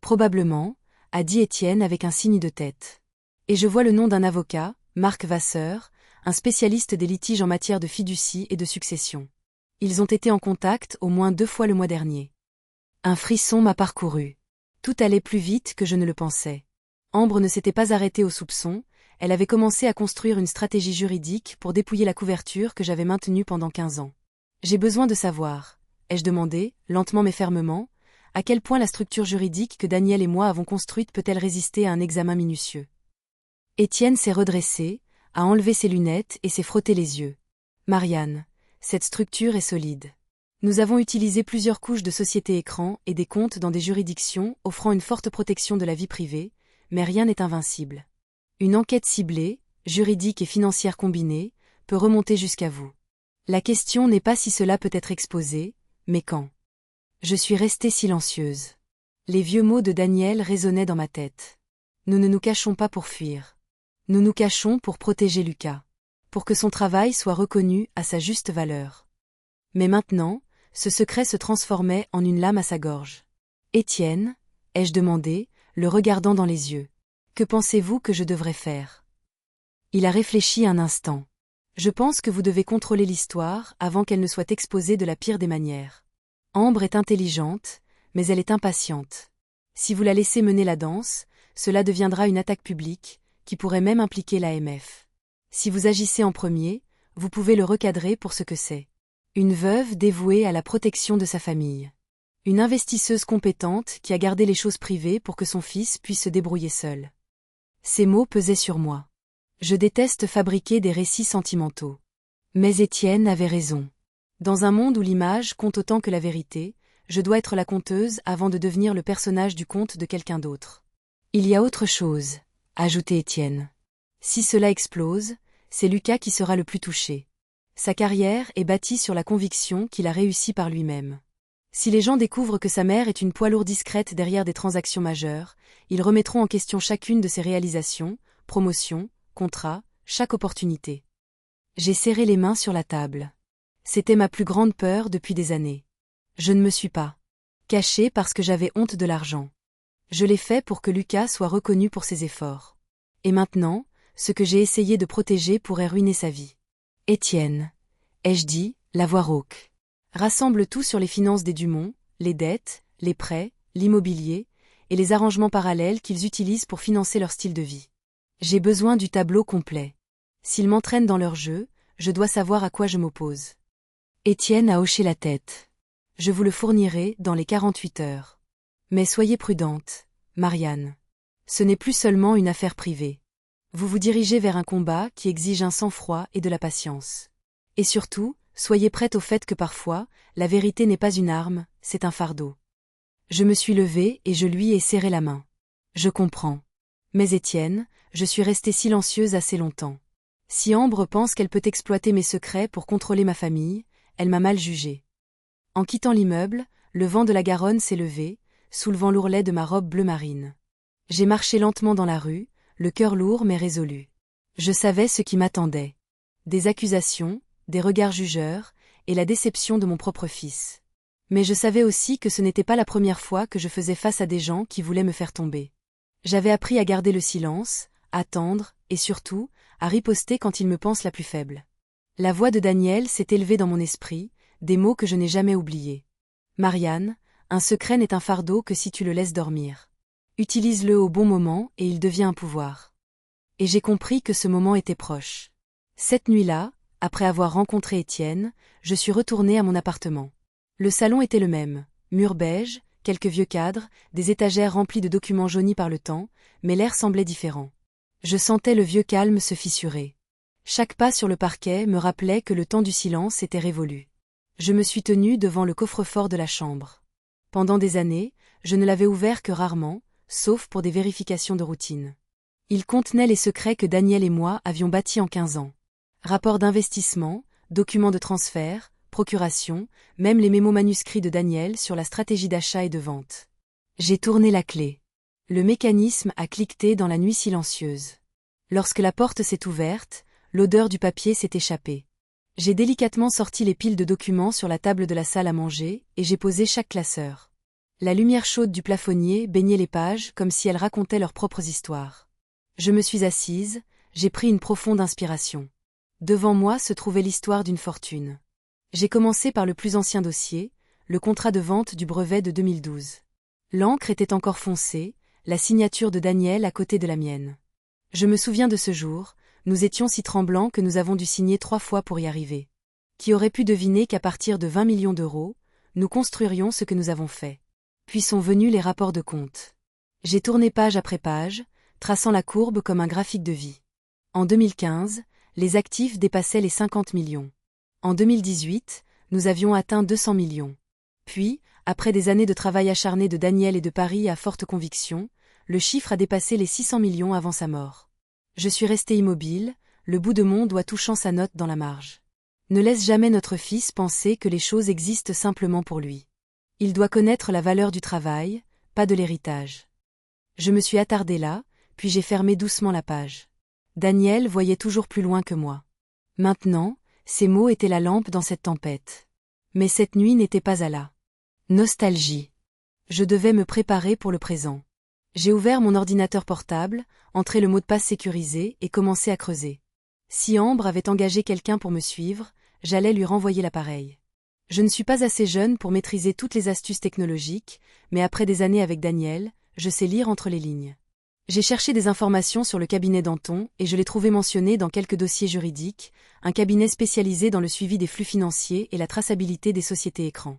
Probablement, a dit Étienne avec un signe de tête. Et je vois le nom d'un avocat, Marc Vasseur, un spécialiste des litiges en matière de fiducie et de succession. Ils ont été en contact au moins 2 fois le mois dernier. Un frisson m'a parcouru. Tout allait plus vite que je ne le pensais. Ambre ne s'était pas arrêtée au soupçon, elle avait commencé à construire une stratégie juridique pour dépouiller la couverture que j'avais maintenue pendant 15 ans. J'ai besoin de savoir, ai-je demandé, lentement mais fermement, à quel point la structure juridique que Daniel et moi avons construite peut-elle résister à un examen minutieux. Étienne s'est redressé, a enlevé ses lunettes et s'est frotté les yeux. Marianne, cette structure est solide. Nous avons utilisé plusieurs couches de sociétés écrans et des comptes dans des juridictions offrant une forte protection de la vie privée, mais rien n'est invincible. Une enquête ciblée, juridique et financière combinée, peut remonter jusqu'à vous. La question n'est pas si cela peut être exposé, mais quand. Je suis restée silencieuse. Les vieux mots de Daniel résonnaient dans ma tête. Nous ne nous cachons pas pour fuir. Nous nous cachons pour protéger Lucas. Pour que son travail soit reconnu à sa juste valeur. Mais maintenant, ce secret se transformait en une lame à sa gorge. Étienne, ai-je demandé, le regardant dans les yeux. Que pensez-vous que je devrais faire? Il a réfléchi un instant. Je pense que vous devez contrôler l'histoire avant qu'elle ne soit exposée de la pire des manières. Ambre est intelligente, mais elle est impatiente. Si vous la laissez mener la danse, cela deviendra une attaque publique, qui pourrait même impliquer l'AMF. Si vous agissez en premier, vous pouvez le recadrer pour ce que c'est. Une veuve dévouée à la protection de sa famille. Une investisseuse compétente qui a gardé les choses privées pour que son fils puisse se débrouiller seul. Ces mots pesaient sur moi. Je déteste fabriquer des récits sentimentaux. Mais Étienne avait raison. Dans un monde où l'image compte autant que la vérité, je dois être la conteuse avant de devenir le personnage du conte de quelqu'un d'autre. Il y a autre chose, a ajouté Étienne. Si cela explose, c'est Lucas qui sera le plus touché. Sa carrière est bâtie sur la conviction qu'il a réussi par lui-même. Si les gens découvrent que sa mère est une poids lourd discrète derrière des transactions majeures, ils remettront en question chacune de ses réalisations, promotions, contrats, chaque opportunité. J'ai serré les mains sur la table. C'était ma plus grande peur depuis des années. Je ne me suis pas cachée parce que j'avais honte de l'argent. Je l'ai fait pour que Lucas soit reconnu pour ses efforts. Et maintenant, ce que j'ai essayé de protéger pourrait ruiner sa vie. Étienne, ai-je dit, la voix rauque. Rassemble tout sur les finances des Dumont, les dettes, les prêts, l'immobilier, et les arrangements parallèles qu'ils utilisent pour financer leur style de vie. J'ai besoin du tableau complet. S'ils m'entraînent dans leur jeu, je dois savoir à quoi je m'oppose. Étienne a hoché la tête. Je vous le fournirai dans les 48 heures. Mais soyez prudente, Marianne. Ce n'est plus seulement une affaire privée. Vous vous dirigez vers un combat qui exige un sang-froid et de la patience. Et surtout, soyez prête au fait que parfois, la vérité n'est pas une arme, c'est un fardeau. Je me suis levée et je lui ai serré la main. Je comprends. Mais Étienne, je suis restée silencieuse assez longtemps. Si Ambre pense qu'elle peut exploiter mes secrets pour contrôler ma famille, elle m'a mal jugée. En quittant l'immeuble, le vent de la Garonne s'est levé, soulevant l'ourlet de ma robe bleu marine. J'ai marché lentement dans la rue, le cœur lourd mais résolu. Je savais ce qui m'attendait. Des accusations, des regards jugeurs, et la déception de mon propre fils. Mais je savais aussi que ce n'était pas la première fois que je faisais face à des gens qui voulaient me faire tomber. J'avais appris à garder le silence, à attendre, et surtout, à riposter quand ils me pensent la plus faible. La voix de Daniel s'est élevée dans mon esprit, des mots que je n'ai jamais oubliés. Marianne, un secret n'est un fardeau que si tu le laisses dormir. Utilise-le au bon moment et il devient un pouvoir. Et j'ai compris que ce moment était proche. Cette nuit-là, après avoir rencontré Étienne, je suis retournée à mon appartement. Le salon était le même, mur beige, quelques vieux cadres, des étagères remplies de documents jaunis par le temps, mais l'air semblait différent. Je sentais le vieux calme se fissurer. Chaque pas sur le parquet me rappelait que le temps du silence était révolu. Je me suis tenue devant le coffre-fort de la chambre. Pendant des années, je ne l'avais ouvert que rarement, sauf pour des vérifications de routine. Il contenait les secrets que Daniel et moi avions bâtis en 15 ans. Rapports d'investissement, documents de transfert, procuration, même les mémos manuscrits de Daniel sur la stratégie d'achat et de vente. J'ai tourné la clé. Le mécanisme a cliqueté dans la nuit silencieuse. Lorsque la porte s'est ouverte, l'odeur du papier s'est échappée. J'ai délicatement sorti les piles de documents sur la table de la salle à manger et j'ai posé chaque classeur. La lumière chaude du plafonnier baignait les pages comme si elles racontaient leurs propres histoires. Je me suis assise, j'ai pris une profonde inspiration. Devant moi se trouvait l'histoire d'une fortune. J'ai commencé par le plus ancien dossier, le contrat de vente du brevet de 2012. L'encre était encore foncée, la signature de Daniel à côté de la mienne. Je me souviens de ce jour, nous étions si tremblants que nous avons dû signer 3 fois pour y arriver. Qui aurait pu deviner qu'à partir de 20 millions d'euros, nous construirions ce que nous avons fait. Puis sont venus les rapports de compte. J'ai tourné page après page, traçant la courbe comme un graphique de vie. En 2015, les actifs dépassaient les 50 millions. En 2018, nous avions atteint 200 millions. Puis, après des années de travail acharné de Daniel et de Paris à forte conviction, le chiffre a dépassé les 600 millions avant sa mort. Je suis restée immobile, le bout de mon doigt touchant sa note dans la marge. Ne laisse jamais notre fils penser que les choses existent simplement pour lui. Il doit connaître la valeur du travail, pas de l'héritage. Je me suis attardée là, puis j'ai fermé doucement la page. Daniel voyait toujours plus loin que moi. Maintenant, ces mots étaient la lampe dans cette tempête. Mais cette nuit n'était pas à la nostalgie. Je devais me préparer pour le présent. J'ai ouvert mon ordinateur portable, entré le mot de passe sécurisé et commencé à creuser. Si Ambre avait engagé quelqu'un pour me suivre, j'allais lui renvoyer l'appareil. Je ne suis pas assez jeune pour maîtriser toutes les astuces technologiques, mais après des années avec Daniel, je sais lire entre les lignes. J'ai cherché des informations sur le cabinet Danton et je l'ai trouvé mentionné dans quelques dossiers juridiques, un cabinet spécialisé dans le suivi des flux financiers et la traçabilité des sociétés écrans.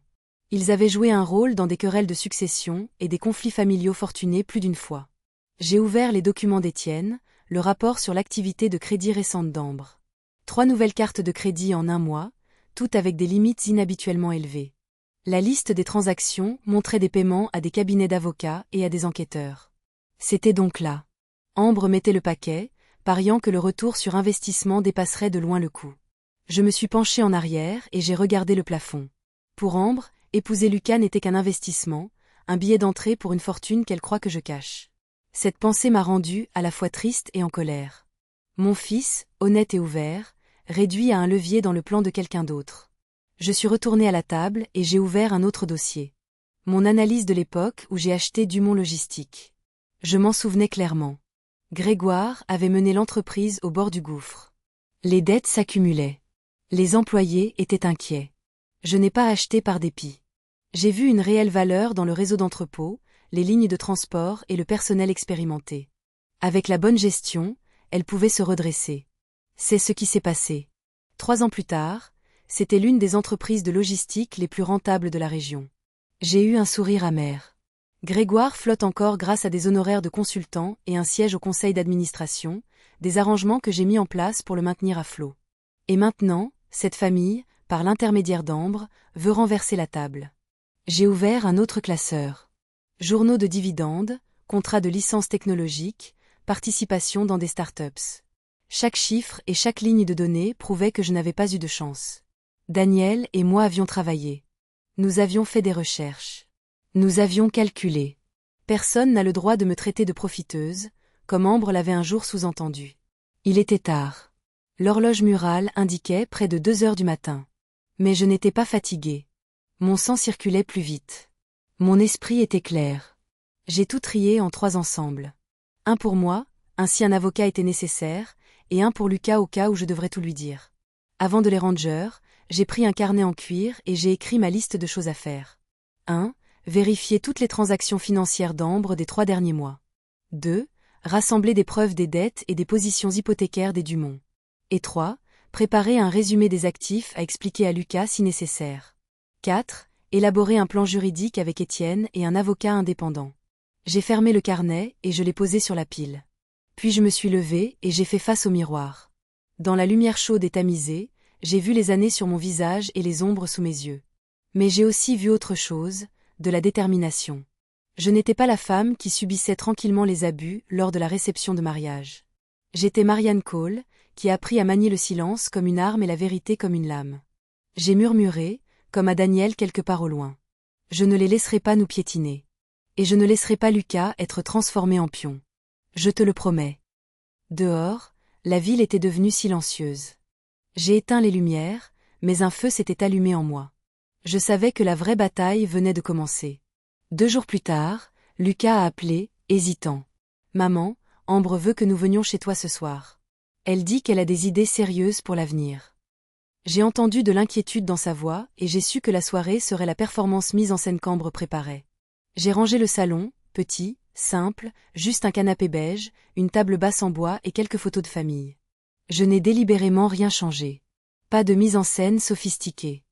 Ils avaient joué un rôle dans des querelles de succession et des conflits familiaux fortunés plus d'une fois. J'ai ouvert les documents d'Étienne, le rapport sur l'activité de crédit récente d'Ambre. 3 nouvelles cartes de crédit en un mois, toutes avec des limites inhabituellement élevées. La liste des transactions montrait des paiements à des cabinets d'avocats et à des enquêteurs. C'était donc là. Ambre mettait le paquet, pariant que le retour sur investissement dépasserait de loin le coût. Je me suis penchée en arrière et j'ai regardé le plafond. Pour Ambre, épouser Lucas n'était qu'un investissement, un billet d'entrée pour une fortune qu'elle croit que je cache. Cette pensée m'a rendue à la fois triste et en colère. Mon fils, honnête et ouvert, réduit à un levier dans le plan de quelqu'un d'autre. Je suis retournée à la table et j'ai ouvert un autre dossier. Mon analyse de l'époque où j'ai acheté Dumont Logistique. Je m'en souvenais clairement. Grégoire avait mené l'entreprise au bord du gouffre. Les dettes s'accumulaient. Les employés étaient inquiets. Je n'ai pas acheté par dépit. J'ai vu une réelle valeur dans le réseau d'entrepôts, les lignes de transport et le personnel expérimenté. Avec la bonne gestion, elle pouvait se redresser. C'est ce qui s'est passé. 3 ans plus tard, c'était l'une des entreprises de logistique les plus rentables de la région. J'ai eu un sourire amer. Grégoire flotte encore grâce à des honoraires de consultant et un siège au conseil d'administration, des arrangements que j'ai mis en place pour le maintenir à flot. Et maintenant, cette famille, par l'intermédiaire d'Ambre, veut renverser la table. J'ai ouvert un autre classeur. Journaux de dividendes, contrats de licence technologique, participation dans des startups. Chaque chiffre et chaque ligne de données prouvaient que je n'avais pas eu de chance. Daniel et moi avions travaillé. Nous avions fait des recherches. Nous avions calculé. Personne n'a le droit de me traiter de profiteuse, comme Ambre l'avait un jour sous-entendu. Il était tard. L'horloge murale indiquait près de 2 heures du matin. Mais je n'étais pas fatiguée. Mon sang circulait plus vite. Mon esprit était clair. J'ai tout trié en 3 ensembles. Un pour moi, ainsi un avocat était nécessaire, et un pour Lucas au cas où je devrais tout lui dire. Avant de les ranger, j'ai pris un carnet en cuir et j'ai écrit ma liste de choses à faire. 1. Vérifier toutes les transactions financières d'Ambre des 3 derniers mois. 2. Rassembler des preuves des dettes et des positions hypothécaires des Dumont. Et 3. Préparer un résumé des actifs à expliquer à Lucas si nécessaire. 4. Élaborer un plan juridique avec Étienne et un avocat indépendant. J'ai fermé le carnet et je l'ai posé sur la pile. Puis je me suis levée et j'ai fait face au miroir. Dans la lumière chaude et tamisée, j'ai vu les années sur mon visage et les ombres sous mes yeux. Mais j'ai aussi vu autre chose, de la détermination. Je n'étais pas la femme qui subissait tranquillement les abus lors de la réception de mariage. J'étais Marianne Cole, qui a appris à manier le silence comme une arme et la vérité comme une lame. J'ai murmuré, comme à Daniel quelque part au loin. Je ne les laisserai pas nous piétiner. Et je ne laisserai pas Lucas être transformé en pion. Je te le promets. Dehors, la ville était devenue silencieuse. J'ai éteint les lumières, mais un feu s'était allumé en moi. Je savais que la vraie bataille venait de commencer. 2 jours plus tard, Lucas a appelé, hésitant. « Maman, Ambre veut que nous venions chez toi ce soir. Elle dit qu'elle a des idées sérieuses pour l'avenir. » J'ai entendu de l'inquiétude dans sa voix et j'ai su que la soirée serait la performance mise en scène qu'Ambre préparait. J'ai rangé le salon, petit, simple, juste un canapé beige, une table basse en bois et quelques photos de famille. Je n'ai délibérément rien changé. Pas de mise en scène sophistiquée.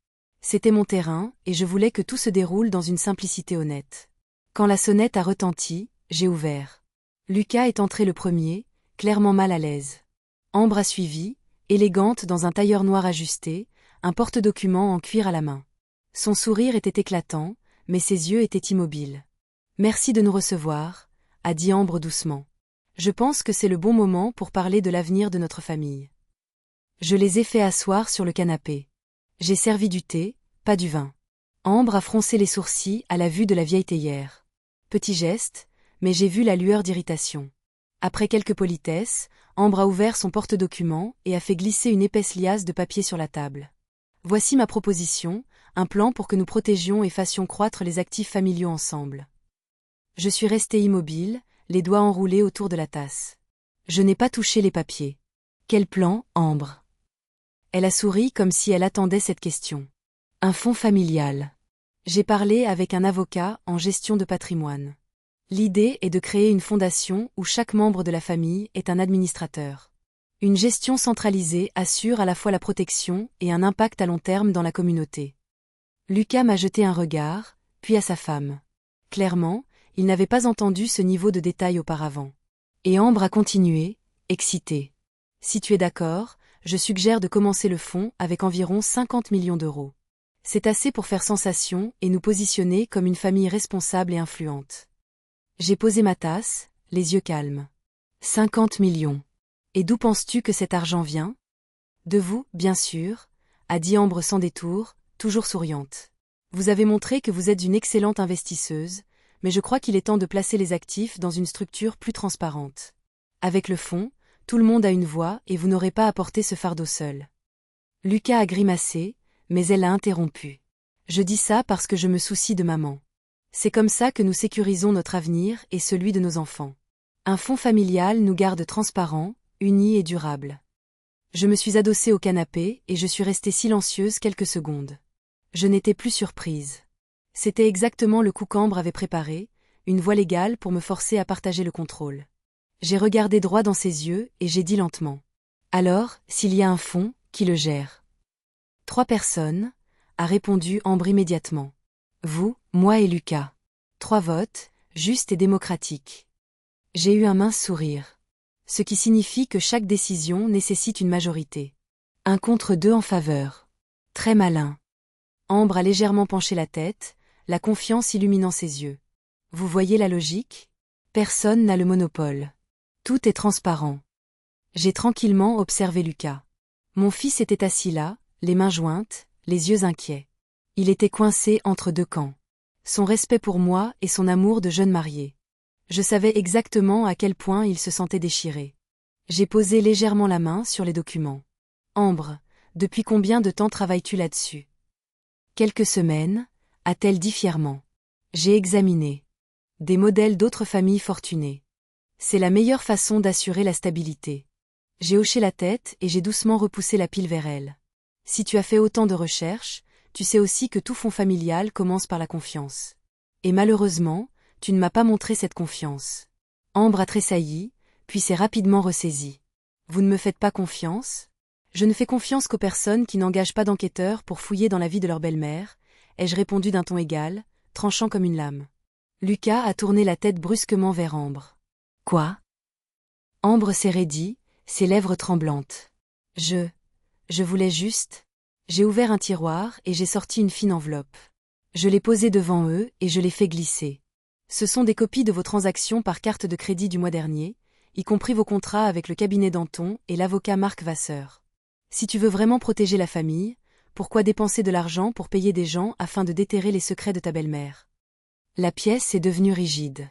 C'était mon terrain, et je voulais que tout se déroule dans une simplicité honnête. Quand la sonnette a retenti, j'ai ouvert. Lucas est entré le premier, clairement mal à l'aise. Ambre a suivi, élégante dans un tailleur noir ajusté, un porte-documents en cuir à la main. Son sourire était éclatant, mais ses yeux étaient immobiles. « Merci de nous recevoir », a dit Ambre doucement. « Je pense que c'est le bon moment pour parler de l'avenir de notre famille. » Je les ai fait asseoir sur le canapé. J'ai servi du thé, pas du vin. Ambre a froncé les sourcils à la vue de la vieille théière. Petit geste, mais j'ai vu la lueur d'irritation. Après quelques politesses, Ambre a ouvert son porte-documents et a fait glisser une épaisse liasse de papier sur la table. Voici ma proposition, un plan pour que nous protégions et fassions croître les actifs familiaux ensemble. Je suis restée immobile, les doigts enroulés autour de la tasse. Je n'ai pas touché les papiers. Quel plan, Ambre ? Elle a souri comme si elle attendait cette question. Un fonds familial. J'ai parlé avec un avocat en gestion de patrimoine. L'idée est de créer une fondation où chaque membre de la famille est un administrateur. Une gestion centralisée assure à la fois la protection et un impact à long terme dans la communauté. Lucas m'a jeté un regard, puis à sa femme. Clairement, il n'avait pas entendu ce niveau de détail auparavant. Et Ambre a continué, excitée. Si tu es d'accord, je suggère de commencer le fonds avec environ 50 millions d'euros. C'est assez pour faire sensation et nous positionner comme une famille responsable et influente. J'ai posé ma tasse, les yeux calmes. 50 millions. Et d'où penses-tu que cet argent vient ? De vous, bien sûr, a dit Ambre sans détour, toujours souriante. Vous avez montré que vous êtes une excellente investisseuse, mais je crois qu'il est temps de placer les actifs dans une structure plus transparente. Avec le fonds, tout le monde a une voix et vous n'aurez pas à porter ce fardeau seul. Lucas a grimacé, mais elle l'a interrompu. Je dis ça parce que je me soucie de maman. C'est comme ça que nous sécurisons notre avenir et celui de nos enfants. Un fonds familial nous garde transparents, unis et durables. Je me suis adossée au canapé et je suis restée silencieuse quelques secondes. Je n'étais plus surprise. C'était exactement le coup qu'Ambre avait préparé, une voie légale pour me forcer à partager le contrôle. J'ai regardé droit dans ses yeux et j'ai dit lentement. Alors, s'il y a un fonds, qui le gère ? 3 personnes, a répondu Ambre immédiatement. Vous, moi et Lucas. 3 votes, justes et démocratiques. J'ai eu un mince sourire. Ce qui signifie que chaque décision nécessite une majorité. 1 contre 2 en faveur. Très malin. Ambre a légèrement penché la tête, la confiance illuminant ses yeux. Vous voyez la logique ? Personne n'a le monopole. Tout est transparent. J'ai tranquillement observé Lucas. Mon fils était assis là, les mains jointes, les yeux inquiets. Il était coincé entre deux camps. Son respect pour moi et son amour de jeune marié. Je savais exactement à quel point il se sentait déchiré. J'ai posé légèrement la main sur les documents. Ambre, depuis combien de temps travailles-tu là-dessus? Quelques semaines, a-t-elle dit fièrement. J'ai examiné des modèles d'autres familles fortunées. C'est la meilleure façon d'assurer la stabilité. J'ai hoché la tête et j'ai doucement repoussé la pile vers elle. Si tu as fait autant de recherches, tu sais aussi que tout fonds familial commence par la confiance. Et malheureusement, tu ne m'as pas montré cette confiance. Ambre a tressailli, puis s'est rapidement ressaisie. Vous ne me faites pas confiance? Je ne fais confiance qu'aux personnes qui n'engagent pas d'enquêteurs pour fouiller dans la vie de leur belle-mère, ai-je répondu d'un ton égal, tranchant comme une lame. Lucas a tourné la tête brusquement vers Ambre. Quoi? Ambre s'est raidie, ses lèvres tremblantes. Je voulais juste. J'ai ouvert un tiroir et j'ai sorti une fine enveloppe. Je l'ai posée devant eux et je l'ai fait glisser. Ce sont des copies de vos transactions par carte de crédit du mois dernier, y compris vos contrats avec le cabinet Danton et l'avocat Marc Vasseur. Si tu veux vraiment protéger la famille, pourquoi dépenser de l'argent pour payer des gens afin de déterrer les secrets de ta belle-mère? La pièce est devenue rigide.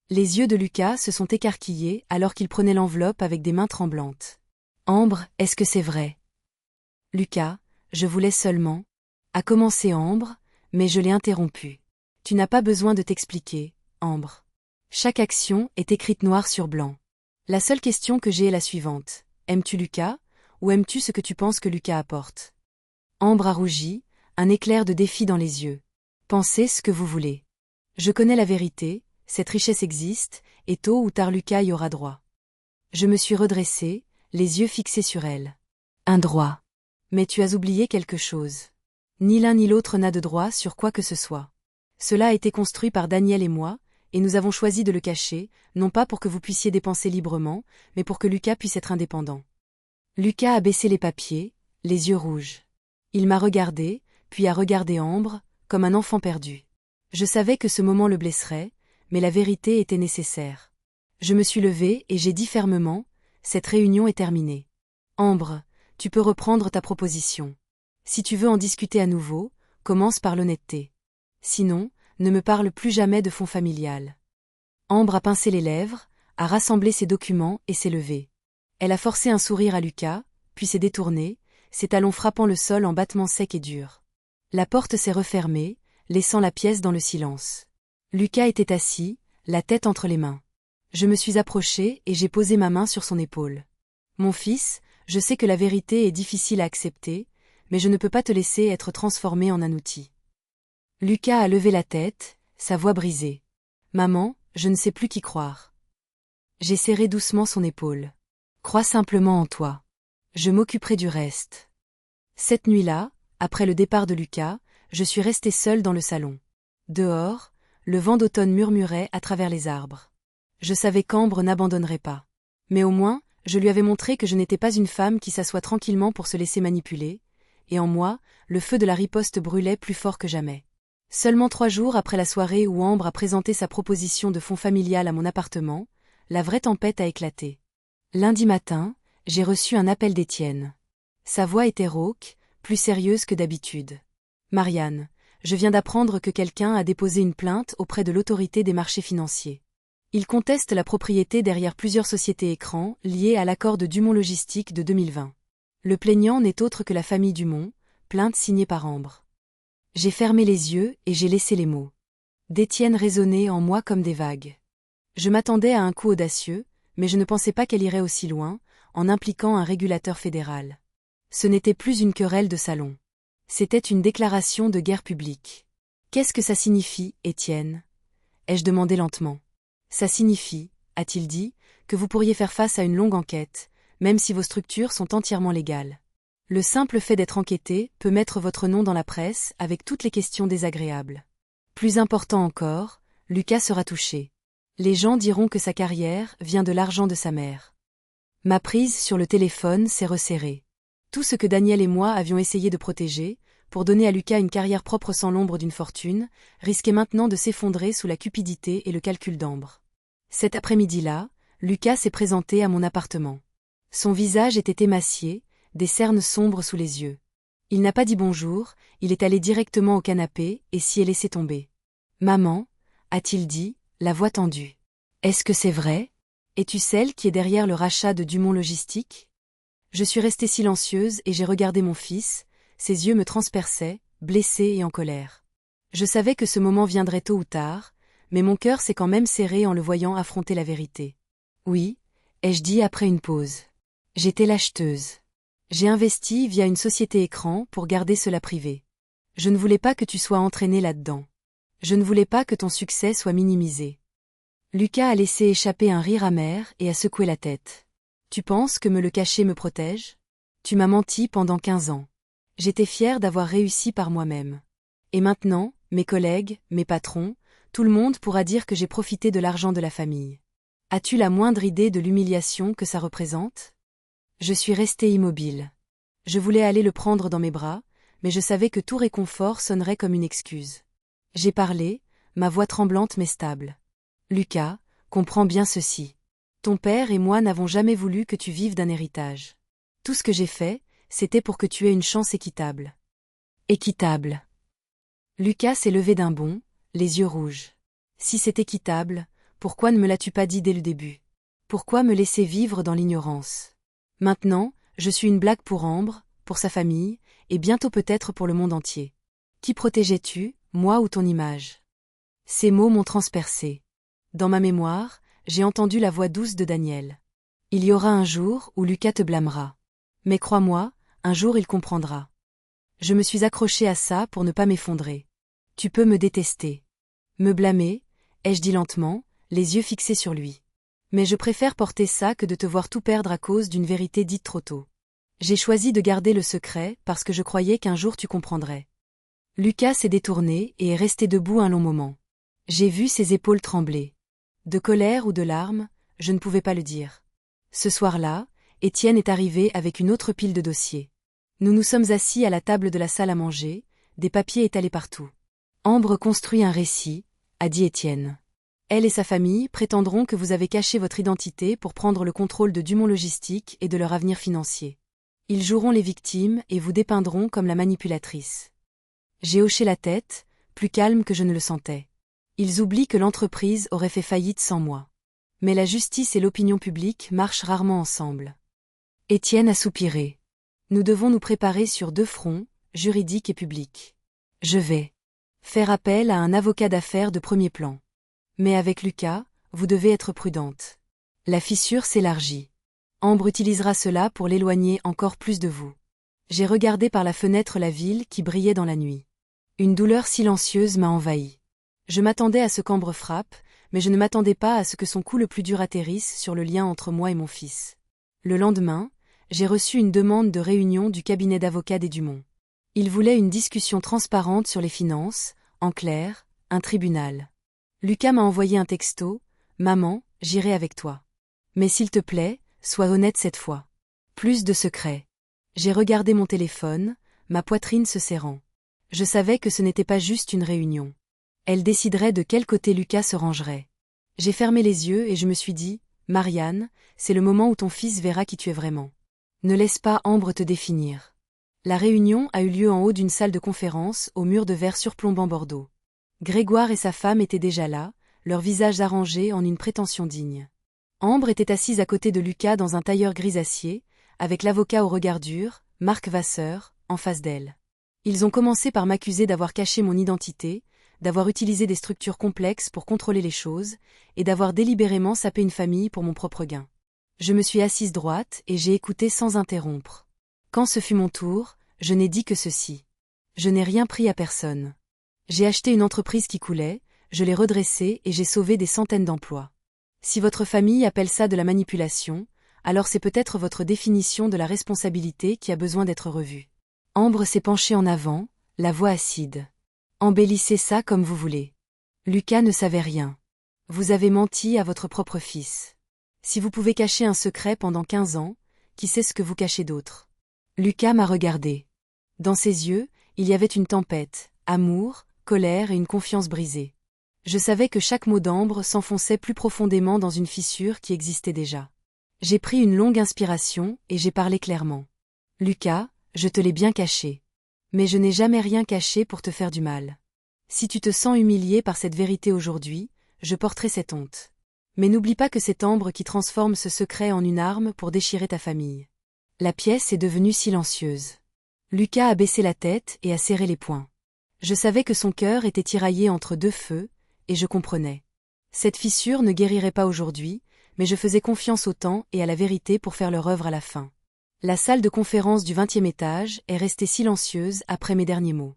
Les yeux de Lucas se sont écarquillés alors qu'il prenait l'enveloppe avec des mains tremblantes. Ambre, est-ce que c'est vrai? Lucas, je voulais seulement. A commencé Ambre, mais je l'ai interrompu. Tu n'as pas besoin de t'expliquer, Ambre. Chaque action est écrite noir sur blanc. La seule question que j'ai est la suivante. Aimes-tu Lucas, ou aimes-tu ce que tu penses que Lucas apporte? Ambre a rougi, un éclair de défi dans les yeux. Pensez ce que vous voulez. Je connais la vérité, cette richesse existe, et tôt ou tard Lucas y aura droit. Je me suis redressée, les yeux fixés sur elle. Un droit. Mais tu as oublié quelque chose. Ni l'un ni l'autre n'a de droit sur quoi que ce soit. Cela a été construit par Daniel et moi, et nous avons choisi de le cacher, non pas pour que vous puissiez dépenser librement, mais pour que Lucas puisse être indépendant. Lucas a baissé les papiers, les yeux rouges. Il m'a regardé, puis a regardé Ambre, comme un enfant perdu. Je savais que ce moment le blesserait, mais la vérité était nécessaire. Je me suis levée et j'ai dit fermement, cette réunion est terminée. Ambre, tu peux reprendre ta proposition. Si tu veux en discuter à nouveau, commence par l'honnêteté. Sinon, ne me parle plus jamais de fonds familial. Ambre a pincé les lèvres, a rassemblé ses documents et s'est levée. Elle a forcé un sourire à Lucas, puis s'est détournée, ses talons frappant le sol en battements secs et durs. La porte s'est refermée, laissant la pièce dans le silence. Lucas était assis, la tête entre les mains. Je me suis approchée et j'ai posé ma main sur son épaule. Mon fils, je sais que la vérité est difficile à accepter, mais je ne peux pas te laisser être transformé en un outil. Lucas a levé la tête, sa voix brisée. Maman, je ne sais plus qui croire. J'ai serré doucement son épaule. Crois simplement en toi. Je m'occuperai du reste. Cette nuit-là, après le départ de Lucas, je suis restée seule dans le salon. Dehors, le vent d'automne murmurait à travers les arbres. Je savais qu'Ambre n'abandonnerait pas. Mais au moins, je lui avais montré que je n'étais pas une femme qui s'assoit tranquillement pour se laisser manipuler, et en moi, le feu de la riposte brûlait plus fort que jamais. Seulement 3 jours après la soirée où Ambre a présenté sa proposition de fonds familial à mon appartement, la vraie tempête a éclaté. Lundi matin, j'ai reçu un appel d'Étienne. Sa voix était rauque, plus sérieuse que d'habitude. Marianne, je viens d'apprendre que quelqu'un a déposé une plainte auprès de l'autorité des marchés financiers. Il conteste la propriété derrière plusieurs sociétés écrans liées à l'accord de Dumont Logistique de 2020. Le plaignant n'est autre que la famille Dumont, plainte signée par Ambre. J'ai fermé les yeux et j'ai laissé les mots d'Étienne résonner en moi comme des vagues. Je m'attendais à un coup audacieux, mais je ne pensais pas qu'elle irait aussi loin, en impliquant un régulateur fédéral. Ce n'était plus une querelle de salon. C'était une déclaration de guerre publique. Qu'est-ce que ça signifie, Étienne? Ai-je demandé lentement. Ça signifie, a-t-il dit, que vous pourriez faire face à une longue enquête, même si vos structures sont entièrement légales. Le simple fait d'être enquêté peut mettre votre nom dans la presse avec toutes les questions désagréables. Plus important encore, Lucas sera touché. Les gens diront que sa carrière vient de l'argent de sa mère. Ma prise sur le téléphone s'est resserrée. Tout ce que Daniel et moi avions essayé de protéger, pour donner à Lucas une carrière propre sans l'ombre d'une fortune, risquait maintenant de s'effondrer sous la cupidité et le calcul d'Ambre. Cet après-midi-là, Lucas s'est présenté à mon appartement. Son visage était émacié, des cernes sombres sous les yeux. Il n'a pas dit bonjour, il est allé directement au canapé et s'y est laissé tomber. Maman, a-t-il dit, la voix tendue. Est-ce que c'est vrai? Es-tu celle qui est derrière le rachat de Dumont Logistique? Je suis restée silencieuse et j'ai regardé mon fils, ses yeux me transperçaient, blessés et en colère. Je savais que ce moment viendrait tôt ou tard, mais mon cœur s'est quand même serré en le voyant affronter la vérité. Oui, ai-je dit après une pause. J'étais l'acheteuse. J'ai investi via une société écran pour garder cela privé. Je ne voulais pas que tu sois entraîné là-dedans. Je ne voulais pas que ton succès soit minimisé. Lucas a laissé échapper un rire amer et a secoué la tête. Tu penses que me le cacher me protège? Tu m'as menti pendant 15 ans. J'étais fière d'avoir réussi par moi-même. Et maintenant, mes collègues, mes patrons, tout le monde pourra dire que j'ai profité de l'argent de la famille. As-tu la moindre idée de l'humiliation que ça représente? Je suis restée immobile. Je voulais aller le prendre dans mes bras, mais je savais que tout réconfort sonnerait comme une excuse. J'ai parlé, ma voix tremblante mais stable. Lucas, comprends bien ceci. Ton père et moi n'avons jamais voulu que tu vives d'un héritage. Tout ce que j'ai fait, c'était pour que tu aies une chance équitable. Équitable. Lucas s'est levé d'un bond, les yeux rouges. Si c'est équitable, pourquoi ne me l'as-tu pas dit dès le début? Pourquoi me laisser vivre dans l'ignorance? Maintenant, je suis une blague pour Ambre, pour sa famille, et bientôt peut-être pour le monde entier. Qui protégeais-tu, moi ou ton image? Ces mots m'ont transpercé. Dans ma mémoire, j'ai entendu la voix douce de Daniel. Il y aura un jour où Lucas te blâmera. Mais crois-moi, un jour il comprendra. Je me suis accrochée à ça pour ne pas m'effondrer. Tu peux me détester. Me blâmer, ai-je dit lentement, les yeux fixés sur lui. Mais je préfère porter ça que de te voir tout perdre à cause d'une vérité dite trop tôt. J'ai choisi de garder le secret parce que je croyais qu'un jour tu comprendrais. Lucas s'est détourné et est resté debout un long moment. J'ai vu ses épaules trembler. De colère ou de larmes, je ne pouvais pas le dire. Ce soir-là, Étienne est arrivé avec une autre pile de dossiers. Nous nous sommes assis à la table de la salle à manger, des papiers étalés partout. Ambre construit un récit, a dit Étienne. Elle et sa famille prétendront que vous avez caché votre identité pour prendre le contrôle de Dumont Logistique et de leur avenir financier. Ils joueront les victimes et vous dépeindront comme la manipulatrice. J'ai hoché la tête, plus calme que je ne le sentais. Ils oublient que l'entreprise aurait fait faillite sans moi. Mais la justice et l'opinion publique marchent rarement ensemble. Étienne a soupiré. Nous devons nous préparer sur 2 fronts, juridique et public. Je vais faire appel à un avocat d'affaires de premier plan. Mais avec Lucas, vous devez être prudente. La fissure s'élargit. Ambre utilisera cela pour l'éloigner encore plus de vous. J'ai regardé par la fenêtre la ville qui brillait dans la nuit. Une douleur silencieuse m'a envahi. Je m'attendais à ce qu'Ambre frappe, mais je ne m'attendais pas à ce que son coup le plus dur atterrisse sur le lien entre moi et mon fils. Le lendemain, j'ai reçu une demande de réunion du cabinet d'avocats des Dumont. Ils voulaient une discussion transparente sur les finances, en clair, un tribunal. Lucas m'a envoyé un texto, « Maman, j'irai avec toi. Mais s'il te plaît, sois honnête cette fois. » Plus de secrets. J'ai regardé mon téléphone, ma poitrine se serrant. Je savais que ce n'était pas juste une réunion. Elle déciderait de quel côté Lucas se rangerait. J'ai fermé les yeux et je me suis dit, « Marianne, c'est le moment où ton fils verra qui tu es vraiment. Ne laisse pas Ambre te définir. » La réunion a eu lieu en haut d'une salle de conférence au mur de verre surplombant Bordeaux. Grégoire et sa femme étaient déjà là, leurs visages arrangés en une prétention digne. Ambre était assise à côté de Lucas dans un tailleur grisacier, avec l'avocat au regard dur, Marc Vasseur, en face d'elle. Ils ont commencé par m'accuser d'avoir caché mon identité, d'avoir utilisé des structures complexes pour contrôler les choses, et d'avoir délibérément sapé une famille pour mon propre gain. Je me suis assise droite et j'ai écouté sans interrompre. Quand ce fut mon tour, je n'ai dit que ceci. Je n'ai rien pris à personne. J'ai acheté une entreprise qui coulait, je l'ai redressée et j'ai sauvé des centaines d'emplois. Si votre famille appelle ça de la manipulation, alors c'est peut-être votre définition de la responsabilité qui a besoin d'être revue. Ambre s'est penchée en avant, la voix acide. Embellissez ça comme vous voulez. Lucas ne savait rien. Vous avez menti à votre propre fils. Si vous pouvez cacher un secret pendant 15 ans, qui sait ce que vous cachez d'autre? Lucas m'a regardé. Dans ses yeux, il y avait une tempête, amour, colère et une confiance brisée. Je savais que chaque mot d'Ambre s'enfonçait plus profondément dans une fissure qui existait déjà. J'ai pris une longue inspiration et j'ai parlé clairement. Lucas, je te l'ai bien caché. Mais je n'ai jamais rien caché pour te faire du mal. Si tu te sens humilié par cette vérité aujourd'hui, je porterai cette honte. Mais n'oublie pas que c'est Ambre qui transforme ce secret en une arme pour déchirer ta famille. La pièce est devenue silencieuse. Lucas a baissé la tête et a serré les poings. Je savais que son cœur était tiraillé entre deux feux, et je comprenais. Cette fissure ne guérirait pas aujourd'hui, mais je faisais confiance au temps et à la vérité pour faire leur œuvre à la fin. La salle de conférence du 20e étage est restée silencieuse après mes derniers mots.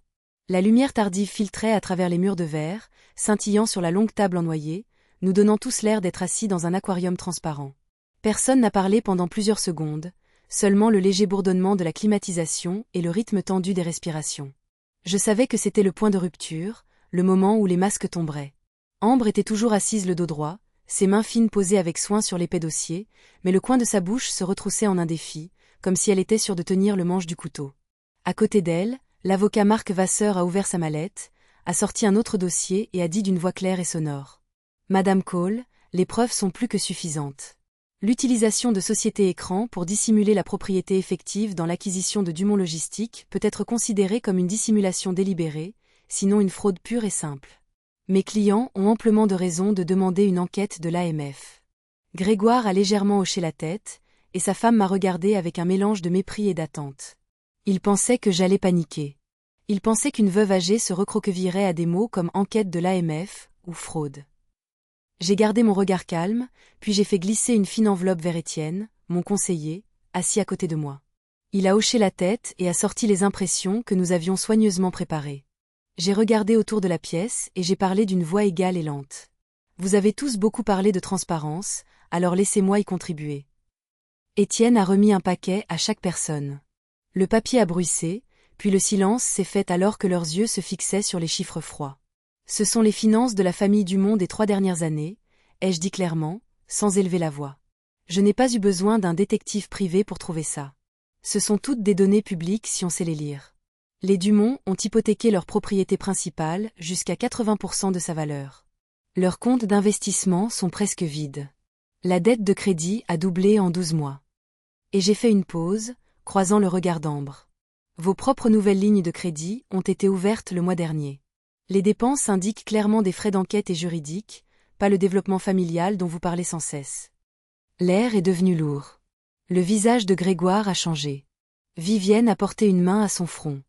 La lumière tardive filtrait à travers les murs de verre, scintillant sur la longue table en noyer, nous donnant tous l'air d'être assis dans un aquarium transparent. Personne n'a parlé pendant plusieurs secondes, seulement le léger bourdonnement de la climatisation et le rythme tendu des respirations. Je savais que c'était le point de rupture, le moment où les masques tomberaient. Ambre était toujours assise le dos droit, ses mains fines posées avec soin sur l'épais dossier, mais le coin de sa bouche se retroussait en un défi, comme si elle était sûre de tenir le manche du couteau. À côté d'elle, l'avocat Marc Vasseur a ouvert sa mallette, a sorti un autre dossier et a dit d'une voix claire et sonore. « Madame Cole, les preuves sont plus que suffisantes. L'utilisation de sociétés écrans pour dissimuler la propriété effective dans l'acquisition de Dumont Logistique peut être considérée comme une dissimulation délibérée, sinon une fraude pure et simple. Mes clients ont amplement de raisons de demander une enquête de l'AMF. » Grégoire a légèrement hoché la tête, et sa femme m'a regardé avec un mélange de mépris et d'attente. Il pensait que j'allais paniquer. Il pensait qu'une veuve âgée se recroquevillerait à des mots comme enquête de l'AMF ou fraude. J'ai gardé mon regard calme, puis j'ai fait glisser une fine enveloppe vers Étienne, mon conseiller, assis à côté de moi. Il a hoché la tête et a sorti les impressions que nous avions soigneusement préparées. J'ai regardé autour de la pièce et j'ai parlé d'une voix égale et lente. Vous avez tous beaucoup parlé de transparence, alors laissez-moi y contribuer. Étienne a remis un paquet à chaque personne. Le papier a bruissé, puis le silence s'est fait alors que leurs yeux se fixaient sur les chiffres froids. Ce sont les finances de la famille Dumont des 3 dernières années, ai-je dit clairement, sans élever la voix. Je n'ai pas eu besoin d'un détective privé pour trouver ça. Ce sont toutes des données publiques si on sait les lire. Les Dumont ont hypothéqué leur propriété principale jusqu'à 80% de sa valeur. Leurs comptes d'investissement sont presque vides. La dette de crédit a doublé en 12 mois. Et j'ai fait une pause, croisant le regard d'Ambre. Vos propres nouvelles lignes de crédit ont été ouvertes le mois dernier. Les dépenses indiquent clairement des frais d'enquête et juridiques, pas le développement familial dont vous parlez sans cesse. L'air est devenu lourd. Le visage de Grégoire a changé. Vivienne a porté une main à son front.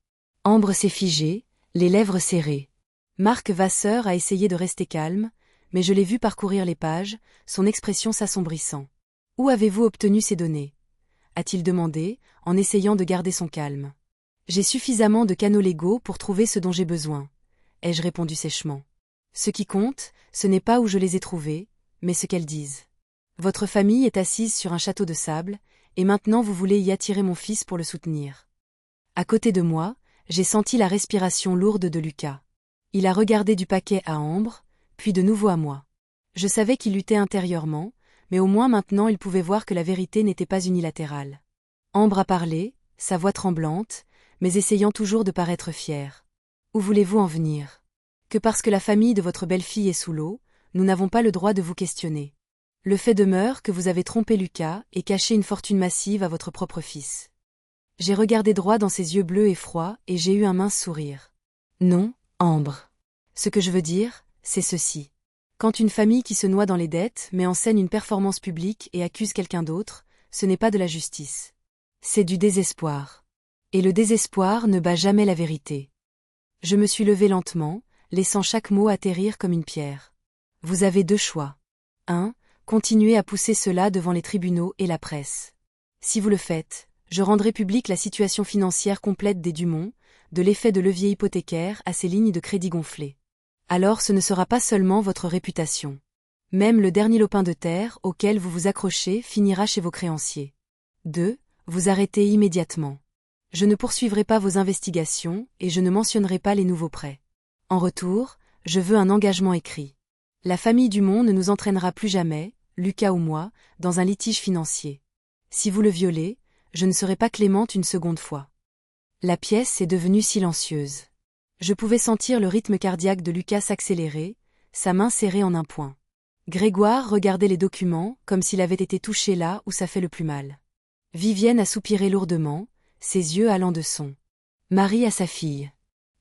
Ambre s'est figée, les lèvres serrées. Marc Vasseur a essayé de rester calme, mais je l'ai vu parcourir les pages, son expression s'assombrissant. « Où avez-vous obtenu ces données ?» a-t-il demandé, en essayant de garder son calme. « J'ai suffisamment de canaux légaux pour trouver ce dont j'ai besoin. » ai-je répondu sèchement. Ce qui compte, ce n'est pas où je les ai trouvées, mais ce qu'elles disent. Votre famille est assise sur un château de sable, et maintenant vous voulez y attirer mon fils pour le soutenir. À côté de moi, j'ai senti la respiration lourde de Lucas. Il a regardé du paquet à Ambre, puis de nouveau à moi. Je savais qu'il luttait intérieurement, mais au moins maintenant il pouvait voir que la vérité n'était pas unilatérale. Ambre a parlé, sa voix tremblante, mais essayant toujours de paraître fière. Où voulez-vous en venir? Que parce que la famille de votre belle-fille est sous l'eau, nous n'avons pas le droit de vous questionner. Le fait demeure que vous avez trompé Lucas et caché une fortune massive à votre propre fils. J'ai regardé droit dans ses yeux bleus et froids et j'ai eu un mince sourire. Non, Ambre. Ce que je veux dire, c'est ceci. Quand une famille qui se noie dans les dettes met en scène une performance publique et accuse quelqu'un d'autre, ce n'est pas de la justice. C'est du désespoir. Et le désespoir ne bat jamais la vérité. Je me suis levé lentement, laissant chaque mot atterrir comme une pierre. Vous avez 2 choix. 1. Continuez à pousser cela devant les tribunaux et la presse. Si vous le faites, je rendrai publique la situation financière complète des Dumont, de l'effet de levier hypothécaire à ces lignes de crédit gonflées. Alors ce ne sera pas seulement votre réputation. Même le dernier lopin de terre auquel vous vous accrochez finira chez vos créanciers. 2. Vous arrêtez immédiatement. Je ne poursuivrai pas vos investigations et je ne mentionnerai pas les nouveaux prêts. En retour, je veux un engagement écrit. La famille Dumont ne nous entraînera plus jamais, Lucas ou moi, dans un litige financier. Si vous le violez, je ne serai pas clémente une seconde fois. La pièce est devenue silencieuse. Je pouvais sentir le rythme cardiaque de Lucas s'accélérer, sa main serrée en un poing. Grégoire regardait les documents comme s'il avait été touché là où ça fait le plus mal. Vivienne a soupiré lourdement, ses yeux allant de son. Marie à sa fille.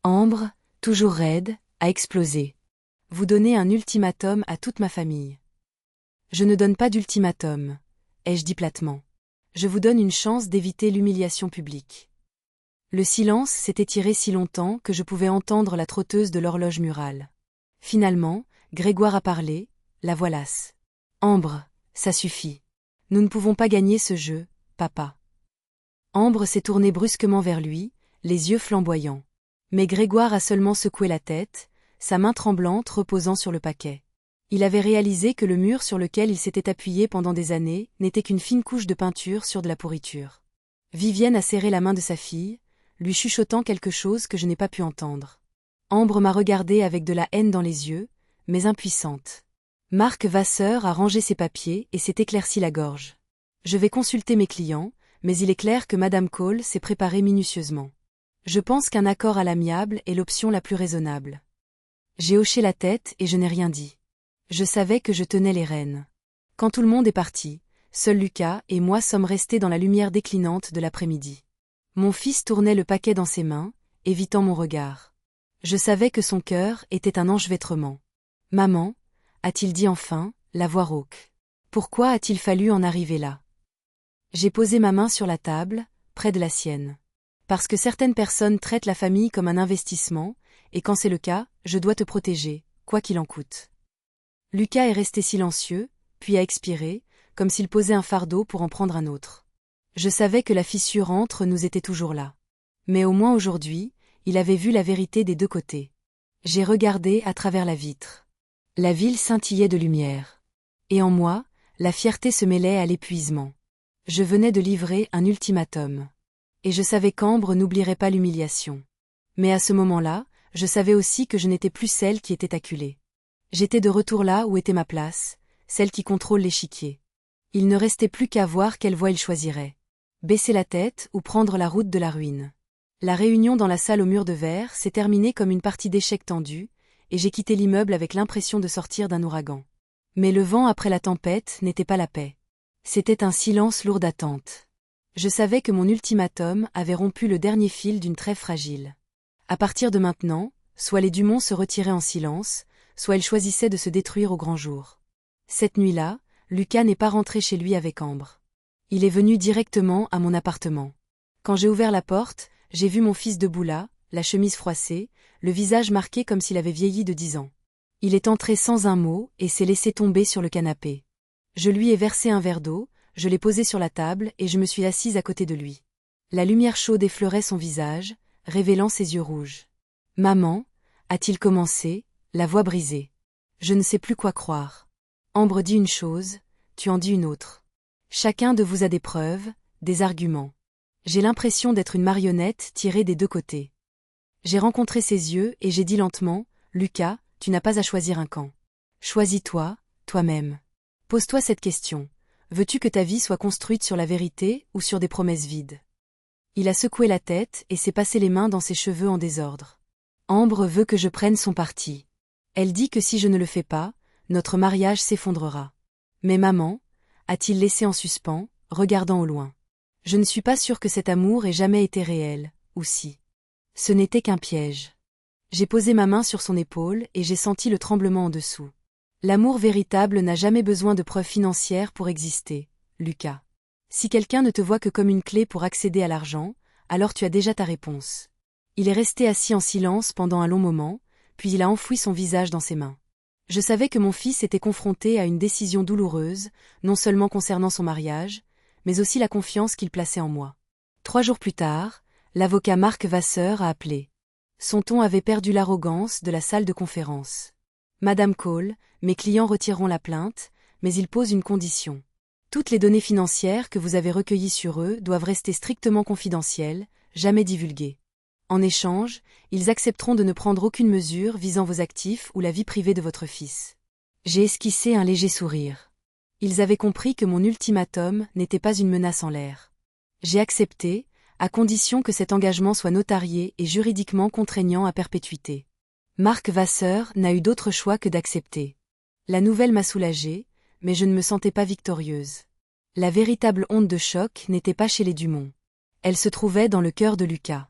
Ambre, toujours raide, a explosé. Vous donnez un ultimatum à toute ma famille. Je ne donne pas d'ultimatum, ai-je dit platement. Je vous donne une chance d'éviter l'humiliation publique. Le silence s'est étiré si longtemps que je pouvais entendre la trotteuse de l'horloge murale. Finalement, Grégoire a parlé, la voilasse. Ambre, ça suffit. Nous ne pouvons pas gagner ce jeu, papa. Ambre s'est tournée brusquement vers lui, les yeux flamboyants. Mais Grégoire a seulement secoué la tête, sa main tremblante reposant sur le paquet. Il avait réalisé que le mur sur lequel il s'était appuyé pendant des années n'était qu'une fine couche de peinture sur de la pourriture. Vivienne a serré la main de sa fille, lui chuchotant quelque chose que je n'ai pas pu entendre. Ambre m'a regardée avec de la haine dans les yeux, mais impuissante. Marc Vasseur a rangé ses papiers et s'est éclairci la gorge. Je vais consulter mes clients, mais il est clair que Madame Cole s'est préparée minutieusement. Je pense qu'un accord à l'amiable est l'option la plus raisonnable. J'ai hoché la tête et je n'ai rien dit. Je savais que je tenais les rênes. Quand tout le monde est parti, seul Lucas et moi sommes restés dans la lumière déclinante de l'après-midi. Mon fils tournait le paquet dans ses mains, évitant mon regard. Je savais que son cœur était un enchevêtrement. « Maman » a-t-il dit enfin, la voix rauque. Pourquoi a-t-il fallu en arriver là? J'ai posé ma main sur la table, près de la sienne. Parce que certaines personnes traitent la famille comme un investissement, et quand c'est le cas, je dois te protéger, quoi qu'il en coûte. Lucas est resté silencieux, puis a expiré, comme s'il posait un fardeau pour en prendre un autre. Je savais que la fissure entre nous était toujours là. Mais au moins aujourd'hui, il avait vu la vérité des deux côtés. J'ai regardé à travers la vitre. La ville scintillait de lumière. Et en moi, la fierté se mêlait à l'épuisement. Je venais de livrer un ultimatum. Et je savais qu'Ambre n'oublierait pas l'humiliation. Mais à ce moment-là, je savais aussi que je n'étais plus celle qui était acculée. J'étais de retour là où était ma place, celle qui contrôle l'échiquier. Il ne restait plus qu'à voir quelle voie il choisirait. Baisser la tête ou prendre la route de la ruine. La réunion dans la salle au mur de verre s'est terminée comme une partie d'échecs tendue, et j'ai quitté l'immeuble avec l'impression de sortir d'un ouragan. Mais le vent après la tempête n'était pas la paix. C'était un silence lourd d'attente. Je savais que mon ultimatum avait rompu le dernier fil d'une trêve fragile. À partir de maintenant, soit les Dumont se retiraient en silence, soit ils choisissaient de se détruire au grand jour. Cette nuit-là, Lucas n'est pas rentré chez lui avec Ambre. Il est venu directement à mon appartement. Quand j'ai ouvert la porte, j'ai vu mon fils debout là, la chemise froissée, le visage marqué comme s'il avait vieilli de 10 ans. Il est entré sans un mot et s'est laissé tomber sur le canapé. Je lui ai versé un verre d'eau, je l'ai posé sur la table et je me suis assise à côté de lui. La lumière chaude effleurait son visage, révélant ses yeux rouges. « Maman » a-t-il commencé, la voix brisée. Je ne sais plus quoi croire. Ambre dit une chose, tu en dis une autre. Chacun de vous a des preuves, des arguments. J'ai l'impression d'être une marionnette tirée des deux côtés. J'ai rencontré ses yeux et j'ai dit lentement, Lucas, tu n'as pas à choisir un camp. Choisis-toi, toi-même. Pose-toi cette question. Veux-tu que ta vie soit construite sur la vérité ou sur des promesses vides? Il a secoué la tête et s'est passé les mains dans ses cheveux en désordre. Ambre veut que je prenne son parti. Elle dit que si je ne le fais pas, notre mariage s'effondrera. Mais maman, a-t-il laissé en suspens, regardant au loin. Je ne suis pas sûre que cet amour ait jamais été réel, ou si. Ce n'était qu'un piège. J'ai posé ma main sur son épaule et j'ai senti le tremblement en dessous. L'amour véritable n'a jamais besoin de preuves financières pour exister, Lucas. Si quelqu'un ne te voit que comme une clé pour accéder à l'argent, alors tu as déjà ta réponse. Il est resté assis en silence pendant un long moment, puis il a enfoui son visage dans ses mains. Je savais que mon fils était confronté à une décision douloureuse, non seulement concernant son mariage, mais aussi la confiance qu'il plaçait en moi. 3 jours plus tard, l'avocat Marc Vasseur a appelé. Son ton avait perdu l'arrogance de la salle de conférence. Madame Cole, mes clients retireront la plainte, mais ils posent une condition. Toutes les données financières que vous avez recueillies sur eux doivent rester strictement confidentielles, jamais divulguées. En échange, ils accepteront de ne prendre aucune mesure visant vos actifs ou la vie privée de votre fils. J'ai esquissé un léger sourire. Ils avaient compris que mon ultimatum n'était pas une menace en l'air. J'ai accepté, à condition que cet engagement soit notarié et juridiquement contraignant à perpétuité. Marc Vasseur n'a eu d'autre choix que d'accepter. La nouvelle m'a soulagée, mais je ne me sentais pas victorieuse. La véritable onde de choc n'était pas chez les Dumont. Elle se trouvait dans le cœur de Lucas.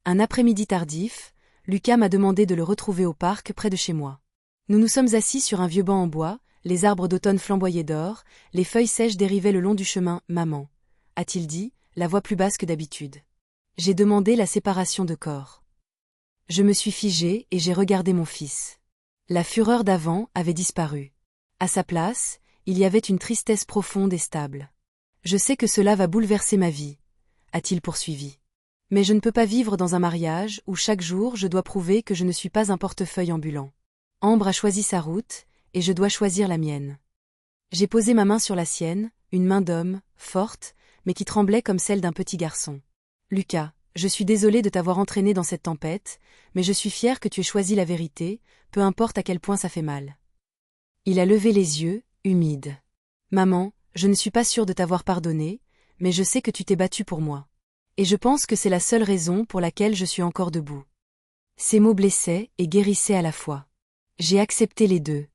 Un après-midi tardif, Lucas m'a demandé de le retrouver au parc près de chez moi. Nous nous sommes assis sur un vieux banc en bois, les arbres d'automne flamboyaient d'or, les feuilles sèches dérivaient le long du chemin. « Maman » a-t-il dit, la voix plus basse que d'habitude. J'ai demandé la séparation de corps. Je me suis figée et j'ai regardé mon fils. La fureur d'avant avait disparu. À sa place, il y avait une tristesse profonde et stable. Je sais que cela va bouleverser ma vie, a-t-il poursuivi. Mais je ne peux pas vivre dans un mariage où chaque jour je dois prouver que je ne suis pas un portefeuille ambulant. Ambre a choisi sa route, et je dois choisir la mienne. J'ai posé ma main sur la sienne, une main d'homme, forte, mais qui tremblait comme celle d'un petit garçon. Lucas, je suis désolée de t'avoir entraîné dans cette tempête, mais je suis fière que tu aies choisi la vérité, peu importe à quel point ça fait mal. Il a levé les yeux, humides. Maman, je ne suis pas sûre de t'avoir pardonné, mais je sais que tu t'es battue pour moi. Et je pense que c'est la seule raison pour laquelle je suis encore debout. Ces mots blessaient et guérissaient à la fois. J'ai accepté les deux.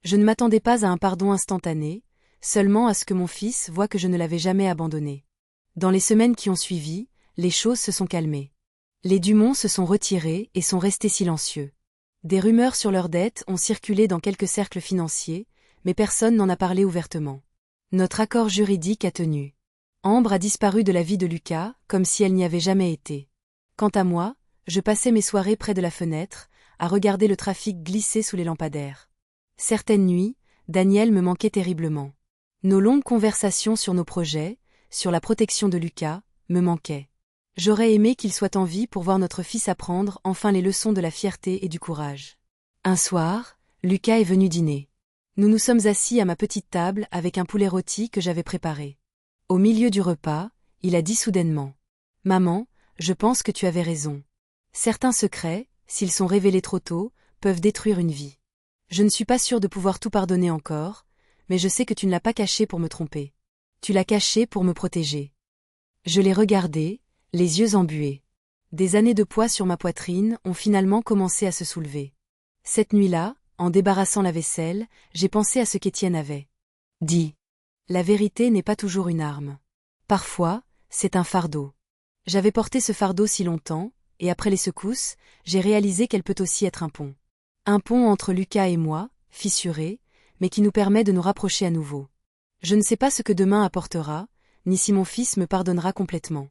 Je ne m'attendais pas à un pardon instantané, seulement à ce que mon fils voie que je ne l'avais jamais abandonné. Dans les semaines qui ont suivi, les choses se sont calmées. Les Dumont se sont retirés et sont restés silencieux. Des rumeurs sur leurs dettes ont circulé dans quelques cercles financiers, mais personne n'en a parlé ouvertement. Notre accord juridique a tenu. Ambre a disparu de la vie de Lucas, comme si elle n'y avait jamais été. Quant à moi, je passais mes soirées près de la fenêtre, à regarder le trafic glisser sous les lampadaires. Certaines nuits, Daniel me manquait terriblement. Nos longues conversations sur nos projets, sur la protection de Lucas, me manquaient. J'aurais aimé qu'il soit en vie pour voir notre fils apprendre enfin les leçons de la fierté et du courage. Un soir, Lucas est venu dîner. Nous nous sommes assis à ma petite table avec un poulet rôti que j'avais préparé. Au milieu du repas, il a dit soudainement. « Maman, je pense que tu avais raison. Certains secrets, s'ils sont révélés trop tôt, peuvent détruire une vie. Je ne suis pas sûre de pouvoir tout pardonner encore, mais je sais que tu ne l'as pas caché pour me tromper. Tu l'as caché pour me protéger. » Je l'ai regardé, les yeux embués. Des années de poids sur ma poitrine ont finalement commencé à se soulever. Cette nuit-là, en débarrassant la vaisselle, j'ai pensé à ce qu'Étienne avait dit. La vérité n'est pas toujours une arme. Parfois, c'est un fardeau. J'avais porté ce fardeau si longtemps, et après les secousses, j'ai réalisé qu'elle peut aussi être un pont. Un pont entre Lucas et moi, fissuré, mais qui nous permet de nous rapprocher à nouveau. Je ne sais pas ce que demain apportera, ni si mon fils me pardonnera complètement.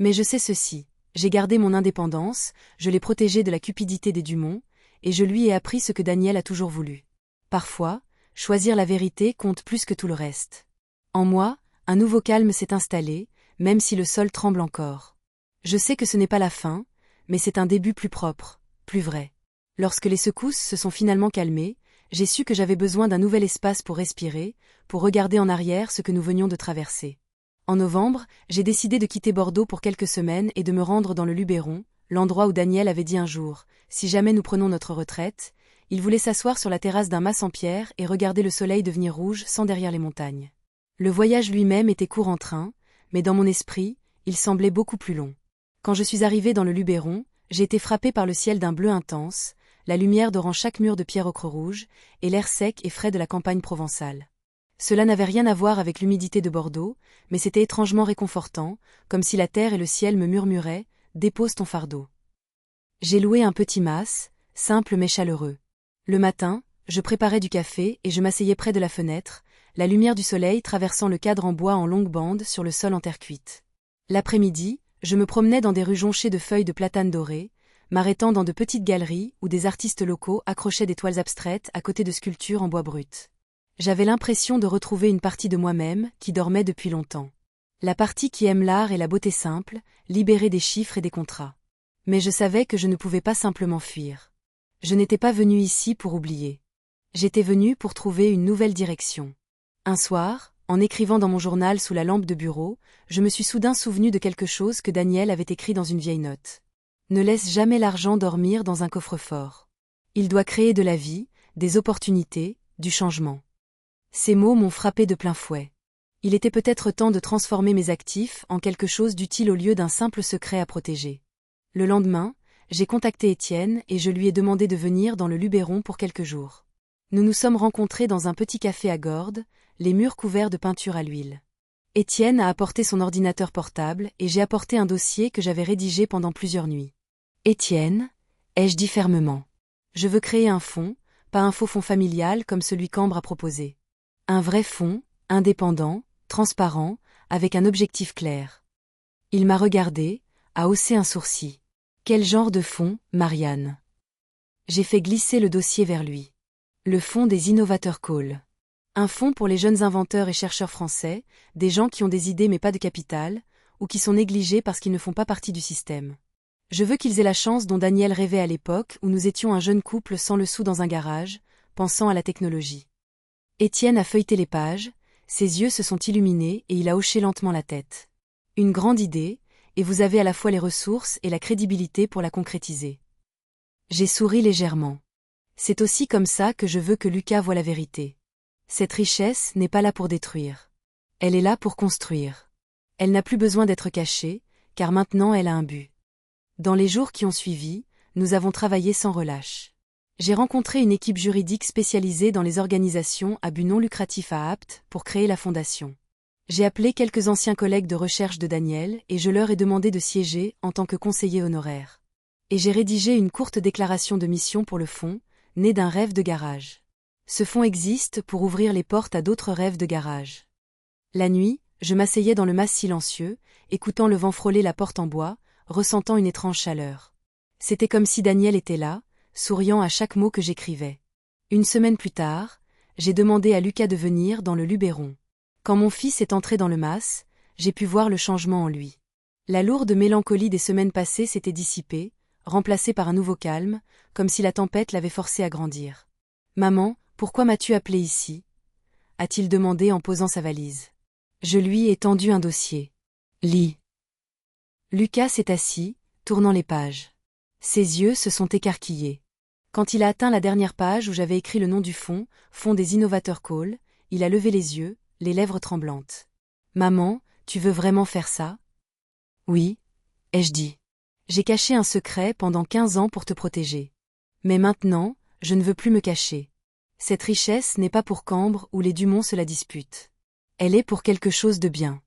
Mais je sais ceci, j'ai gardé mon indépendance, je l'ai protégé de la cupidité des Dumont, et je lui ai appris ce que Daniel a toujours voulu. Parfois, choisir la vérité compte plus que tout le reste. En moi, un nouveau calme s'est installé, même si le sol tremble encore. Je sais que ce n'est pas la fin, mais c'est un début plus propre, plus vrai. Lorsque les secousses se sont finalement calmées, j'ai su que j'avais besoin d'un nouvel espace pour respirer, pour regarder en arrière ce que nous venions de traverser. En novembre, j'ai décidé de quitter Bordeaux pour quelques semaines et de me rendre dans le Luberon, l'endroit où Daniel avait dit un jour, si jamais nous prenons notre retraite, il voulait s'asseoir sur la terrasse d'un mas en pierre et regarder le soleil devenir rouge sans derrière les montagnes. Le voyage lui-même était court en train, mais dans mon esprit, il semblait beaucoup plus long. Quand je suis arrivée dans le Luberon, j'ai été frappée par le ciel d'un bleu intense, la lumière dorant chaque mur de pierre ocre rouge, et l'air sec et frais de la campagne provençale. Cela n'avait rien à voir avec l'humidité de Bordeaux, mais c'était étrangement réconfortant, comme si la terre et le ciel me murmuraient « Dépose ton fardeau ». J'ai loué un petit mas, simple mais chaleureux. Le matin, je préparais du café et je m'asseyais près de la fenêtre, la lumière du soleil traversant le cadre en bois en longue bande sur le sol en terre cuite. L'après-midi, je me promenais dans des rues jonchées de feuilles de platane dorées, m'arrêtant dans de petites galeries où des artistes locaux accrochaient des toiles abstraites à côté de sculptures en bois brut. J'avais l'impression de retrouver une partie de moi-même qui dormait depuis longtemps. La partie qui aime l'art et la beauté simple, libérée des chiffres et des contrats. Mais je savais que je ne pouvais pas simplement fuir. Je n'étais pas venue ici pour oublier. J'étais venue pour trouver une nouvelle direction. Un soir, en écrivant dans mon journal sous la lampe de bureau, je me suis soudain souvenu de quelque chose que Daniel avait écrit dans une vieille note. Ne laisse jamais l'argent dormir dans un coffre-fort. Il doit créer de la vie, des opportunités, du changement. Ces mots m'ont frappé de plein fouet. Il était peut-être temps de transformer mes actifs en quelque chose d'utile au lieu d'un simple secret à protéger. Le lendemain, j'ai contacté Étienne et je lui ai demandé de venir dans le Luberon pour quelques jours. Nous nous sommes rencontrés dans un petit café à Gordes, les murs couverts de peinture à l'huile. Étienne a apporté son ordinateur portable et j'ai apporté un dossier que j'avais rédigé pendant plusieurs nuits. Étienne, ai-je dit fermement. Je veux créer un fonds, pas un faux fonds familial comme celui qu'Ambre a proposé. Un vrai fonds, indépendant, transparent, avec un objectif clair. Il m'a regardé, a haussé un sourcil. Quel genre de fonds, Marianne? J'ai fait glisser le dossier vers lui. Le fonds des Innovator Call. Un fonds pour les jeunes inventeurs et chercheurs français, des gens qui ont des idées mais pas de capital, ou qui sont négligés parce qu'ils ne font pas partie du système. Je veux qu'ils aient la chance dont Daniel rêvait à l'époque où nous étions un jeune couple sans le sou dans un garage, pensant à la technologie. Étienne a feuilleté les pages, ses yeux se sont illuminés et il a hoché lentement la tête. Une grande idée, et vous avez à la fois les ressources et la crédibilité pour la concrétiser. J'ai souri légèrement. C'est aussi comme ça que je veux que Lucas voie la vérité. Cette richesse n'est pas là pour détruire. Elle est là pour construire. Elle n'a plus besoin d'être cachée, car maintenant elle a un but. Dans les jours qui ont suivi, nous avons travaillé sans relâche. J'ai rencontré une équipe juridique spécialisée dans les organisations à but non lucratif à Apt pour créer la fondation. J'ai appelé quelques anciens collègues de recherche de Daniel et je leur ai demandé de siéger en tant que conseiller honoraire. Et j'ai rédigé une courte déclaration de mission pour le fonds, née d'un rêve de garage. Ce fonds existe pour ouvrir les portes à d'autres rêves de garage. La nuit, je m'asseyais dans le mas silencieux, écoutant le vent frôler la porte en bois, ressentant une étrange chaleur. C'était comme si Daniel était là, souriant à chaque mot que j'écrivais. Une semaine plus tard, j'ai demandé à Lucas de venir dans le Luberon. Quand mon fils est entré dans le mas, j'ai pu voir le changement en lui. La lourde mélancolie des semaines passées s'était dissipée, remplacée par un nouveau calme, comme si la tempête l'avait forcé à grandir. « Maman, pourquoi m'as-tu appelé ici ?» a-t-il demandé en posant sa valise. Je lui ai tendu un dossier. « Lis. » Lucas s'est assis, tournant les pages. Ses yeux se sont écarquillés. Quand il a atteint la dernière page où j'avais écrit le nom du fonds, Fonds des Innovator Call, il a levé les yeux, les lèvres tremblantes. « Maman, tu veux vraiment faire ça ?» Oui, ai-je dit. J'ai caché un secret pendant 15 ans pour te protéger. Mais maintenant, je ne veux plus me cacher. Cette richesse n'est pas pour Cambre ou les Dumont se la disputent. Elle est pour quelque chose de bien.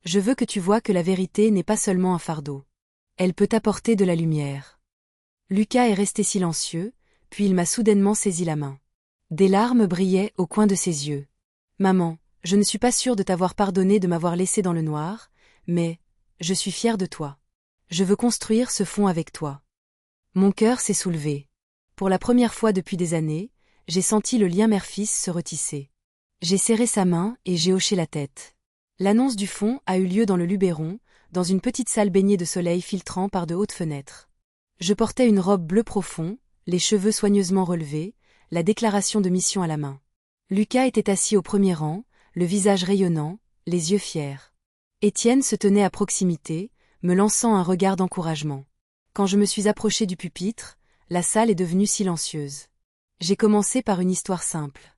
Je veux que tu vois que la vérité n'est pas seulement un fardeau. Elle peut apporter de la lumière. Lucas est resté silencieux, puis il m'a soudainement saisi la main. Des larmes brillaient au coin de ses yeux. Maman, je ne suis pas sûre de t'avoir pardonné de m'avoir laissé dans le noir, mais je suis fière de toi. Je veux construire ce fonds avec toi. Mon cœur s'est soulevé. Pour la première fois depuis des années, j'ai senti le lien mère-fils se retisser. J'ai serré sa main et j'ai hoché la tête. L'annonce du fonds a eu lieu dans le Luberon, dans une petite salle baignée de soleil filtrant par de hautes fenêtres. Je portais une robe bleu profond, les cheveux soigneusement relevés, la déclaration de mission à la main. Lucas était assis au premier rang, le visage rayonnant, les yeux fiers. Étienne se tenait à proximité, me lançant un regard d'encouragement. Quand je me suis approchée du pupitre, la salle est devenue silencieuse. J'ai commencé par une histoire simple.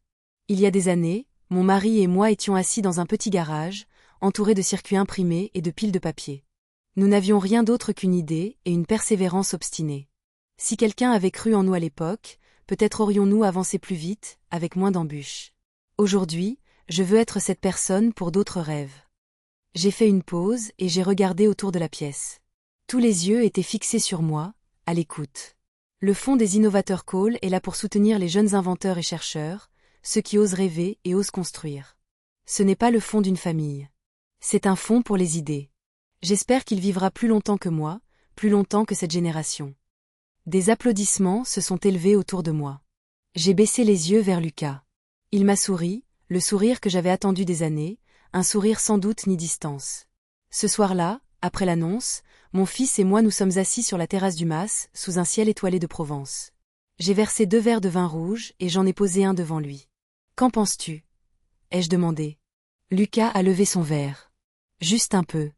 Il y a des années, mon mari et moi étions assis dans un petit garage, entourés de circuits imprimés et de piles de papier. Nous n'avions rien d'autre qu'une idée et une persévérance obstinée. Si quelqu'un avait cru en nous à l'époque, peut-être aurions-nous avancé plus vite, avec moins d'embûches. Aujourd'hui, je veux être cette personne pour d'autres rêves. J'ai fait une pause et j'ai regardé autour de la pièce. Tous les yeux étaient fixés sur moi, à l'écoute. Le Fonds des Innovator Call est là pour soutenir les jeunes inventeurs et chercheurs, ceux qui osent rêver et osent construire. Ce n'est pas le fonds d'une famille. C'est un fonds pour les idées. J'espère qu'il vivra plus longtemps que moi, plus longtemps que cette génération. Des applaudissements se sont élevés autour de moi. J'ai baissé les yeux vers Lucas. Il m'a souri, le sourire que j'avais attendu des années, un sourire sans doute ni distance. Ce soir-là, après l'annonce, mon fils et moi nous sommes assis sur la terrasse du mas, sous un ciel étoilé de Provence. J'ai versé 2 verres de vin rouge et j'en ai posé un devant lui. « Qu'en penses-tu » ai-je demandé. Lucas a levé son verre. « Juste un peu.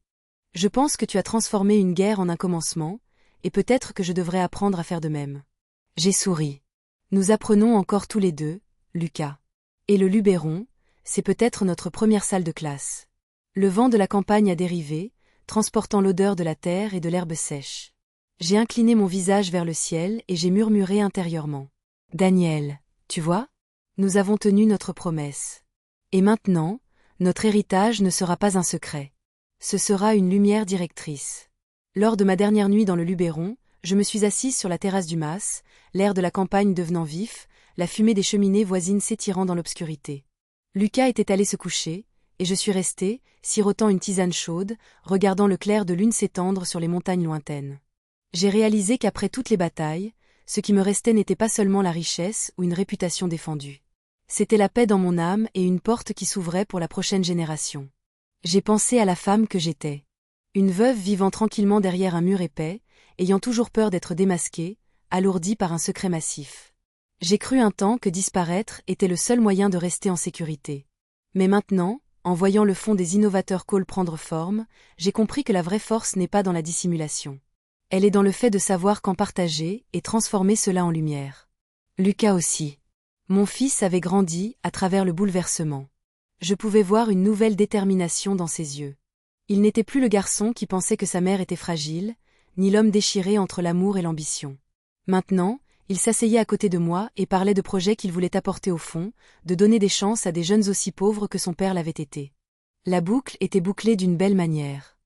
Je pense que tu as transformé une guerre en un commencement, et peut-être que je devrais apprendre à faire de même. » J'ai souri. Nous apprenons encore tous les deux, Lucas. Et le Luberon, c'est peut-être notre première salle de classe. Le vent de la campagne a dérivé, transportant l'odeur de la terre et de l'herbe sèche. J'ai incliné mon visage vers le ciel et j'ai murmuré intérieurement. « Daniel, tu vois ? Nous avons tenu notre promesse. Et maintenant, notre héritage ne sera pas un secret. Ce sera une lumière directrice. » Lors de ma dernière nuit dans le Luberon, Je me suis assise sur la terrasse du mas, l'air de la campagne devenant vif, la fumée des cheminées voisines s'étirant dans l'obscurité. Lucas était allé se coucher, et je suis restée, sirotant une tisane chaude, regardant le clair de lune s'étendre sur les montagnes lointaines. J'ai réalisé qu'après toutes les batailles, ce qui me restait n'était pas seulement la richesse ou une réputation défendue. C'était la paix dans mon âme et une porte qui s'ouvrait pour la prochaine génération. J'ai pensé à la femme que j'étais. Une veuve vivant tranquillement derrière un mur épais, ayant toujours peur d'être démasquée, alourdie par un secret massif. J'ai cru un temps que disparaître était le seul moyen de rester en sécurité. Mais maintenant, en voyant le fond des innovateurs calls prendre forme, j'ai compris que la vraie force n'est pas dans la dissimulation. Elle est dans le fait de savoir quand partager et transformer cela en lumière. Lucas aussi. Mon fils avait grandi à travers le bouleversement. Je pouvais voir une nouvelle détermination dans ses yeux. Il n'était plus le garçon qui pensait que sa mère était fragile, ni l'homme déchiré entre l'amour et l'ambition. Maintenant, il s'asseyait à côté de moi et parlait de projets qu'il voulait apporter au fond, de donner des chances à des jeunes aussi pauvres que son père l'avait été. La boucle était bouclée d'une belle manière.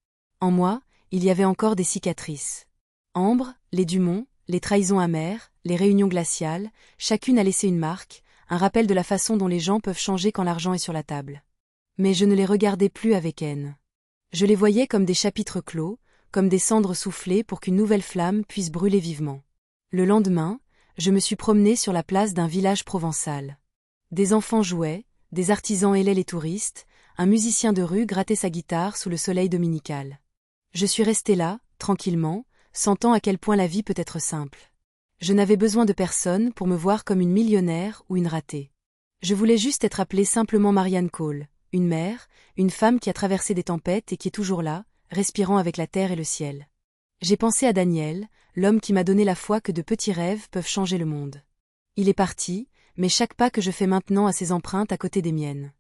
En moi, il y avait encore des cicatrices. Ambre, les Dumont, les trahisons amères, les réunions glaciales, chacune a laissé une marque, un rappel de la façon dont les gens peuvent changer quand l'argent est sur la table. Mais je ne les regardais plus avec haine. Je les voyais comme des chapitres clos, comme des cendres soufflées pour qu'une nouvelle flamme puisse brûler vivement. Le lendemain, je me suis promenée sur la place d'un village provençal. Des enfants jouaient, des artisans hélaient les touristes, un musicien de rue grattait sa guitare sous le soleil dominical. Je suis restée là, tranquillement, sentant à quel point la vie peut être simple. Je n'avais besoin de personne pour me voir comme une millionnaire ou une ratée. Je voulais juste être appelée simplement Marianne Cole, une mère, une femme qui a traversé des tempêtes et qui est toujours là, respirant avec la terre et le ciel. J'ai pensé à Daniel, l'homme qui m'a donné la foi que de petits rêves peuvent changer le monde. Il est parti, mais chaque pas que je fais maintenant a ses empreintes à côté des miennes.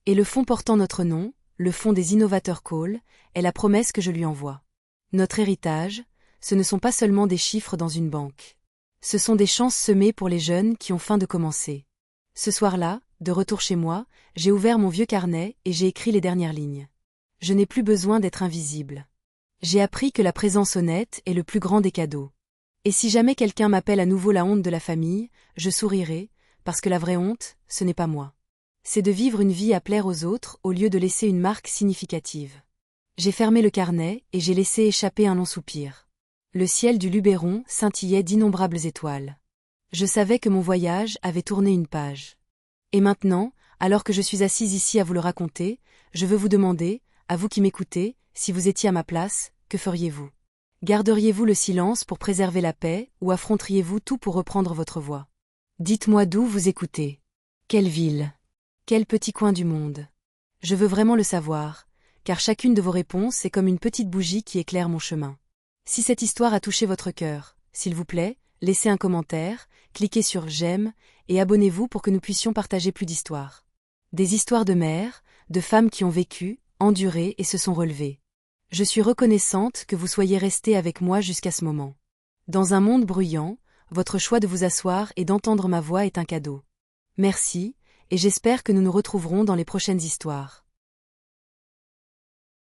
Et le fond portant notre nom, le fond des innovateurs Cole, est la promesse que je lui envoie. Notre héritage, ce ne sont pas seulement des chiffres dans une banque. Ce sont des chances semées pour les jeunes qui ont faim de commencer. Ce soir-là, de retour chez moi, j'ai ouvert mon vieux carnet et j'ai écrit les dernières lignes. Je n'ai plus besoin d'être invisible. J'ai appris que la présence honnête est le plus grand des cadeaux. Et si jamais quelqu'un m'appelle à nouveau la honte de la famille, je sourirai, parce que la vraie honte, ce n'est pas moi. C'est de vivre une vie à plaire aux autres au lieu de laisser une marque significative. J'ai fermé le carnet et j'ai laissé échapper un long soupir. Le ciel du Luberon scintillait d'innombrables étoiles. Je savais que mon voyage avait tourné une page. Et maintenant, alors que je suis assise ici à vous le raconter, je veux vous demander, à vous qui m'écoutez, si vous étiez à ma place, que feriez-vous? Garderiez-vous le silence pour préserver la paix ou affronteriez-vous tout pour reprendre votre voix? Dites-moi d'où vous écoutez. Quelle ville? Quel petit coin du monde? Je veux vraiment le savoir, car chacune de vos réponses est comme une petite bougie qui éclaire mon chemin. Si cette histoire a touché votre cœur, s'il vous plaît, laissez un commentaire, cliquez sur j'aime et abonnez-vous pour que nous puissions partager plus d'histoires. Des histoires de mères, de femmes qui ont vécu, enduré et se sont relevées. Je suis reconnaissante que vous soyez restés avec moi jusqu'à ce moment. Dans un monde bruyant, votre choix de vous asseoir et d'entendre ma voix est un cadeau. Merci, et j'espère que nous nous retrouverons dans les prochaines histoires.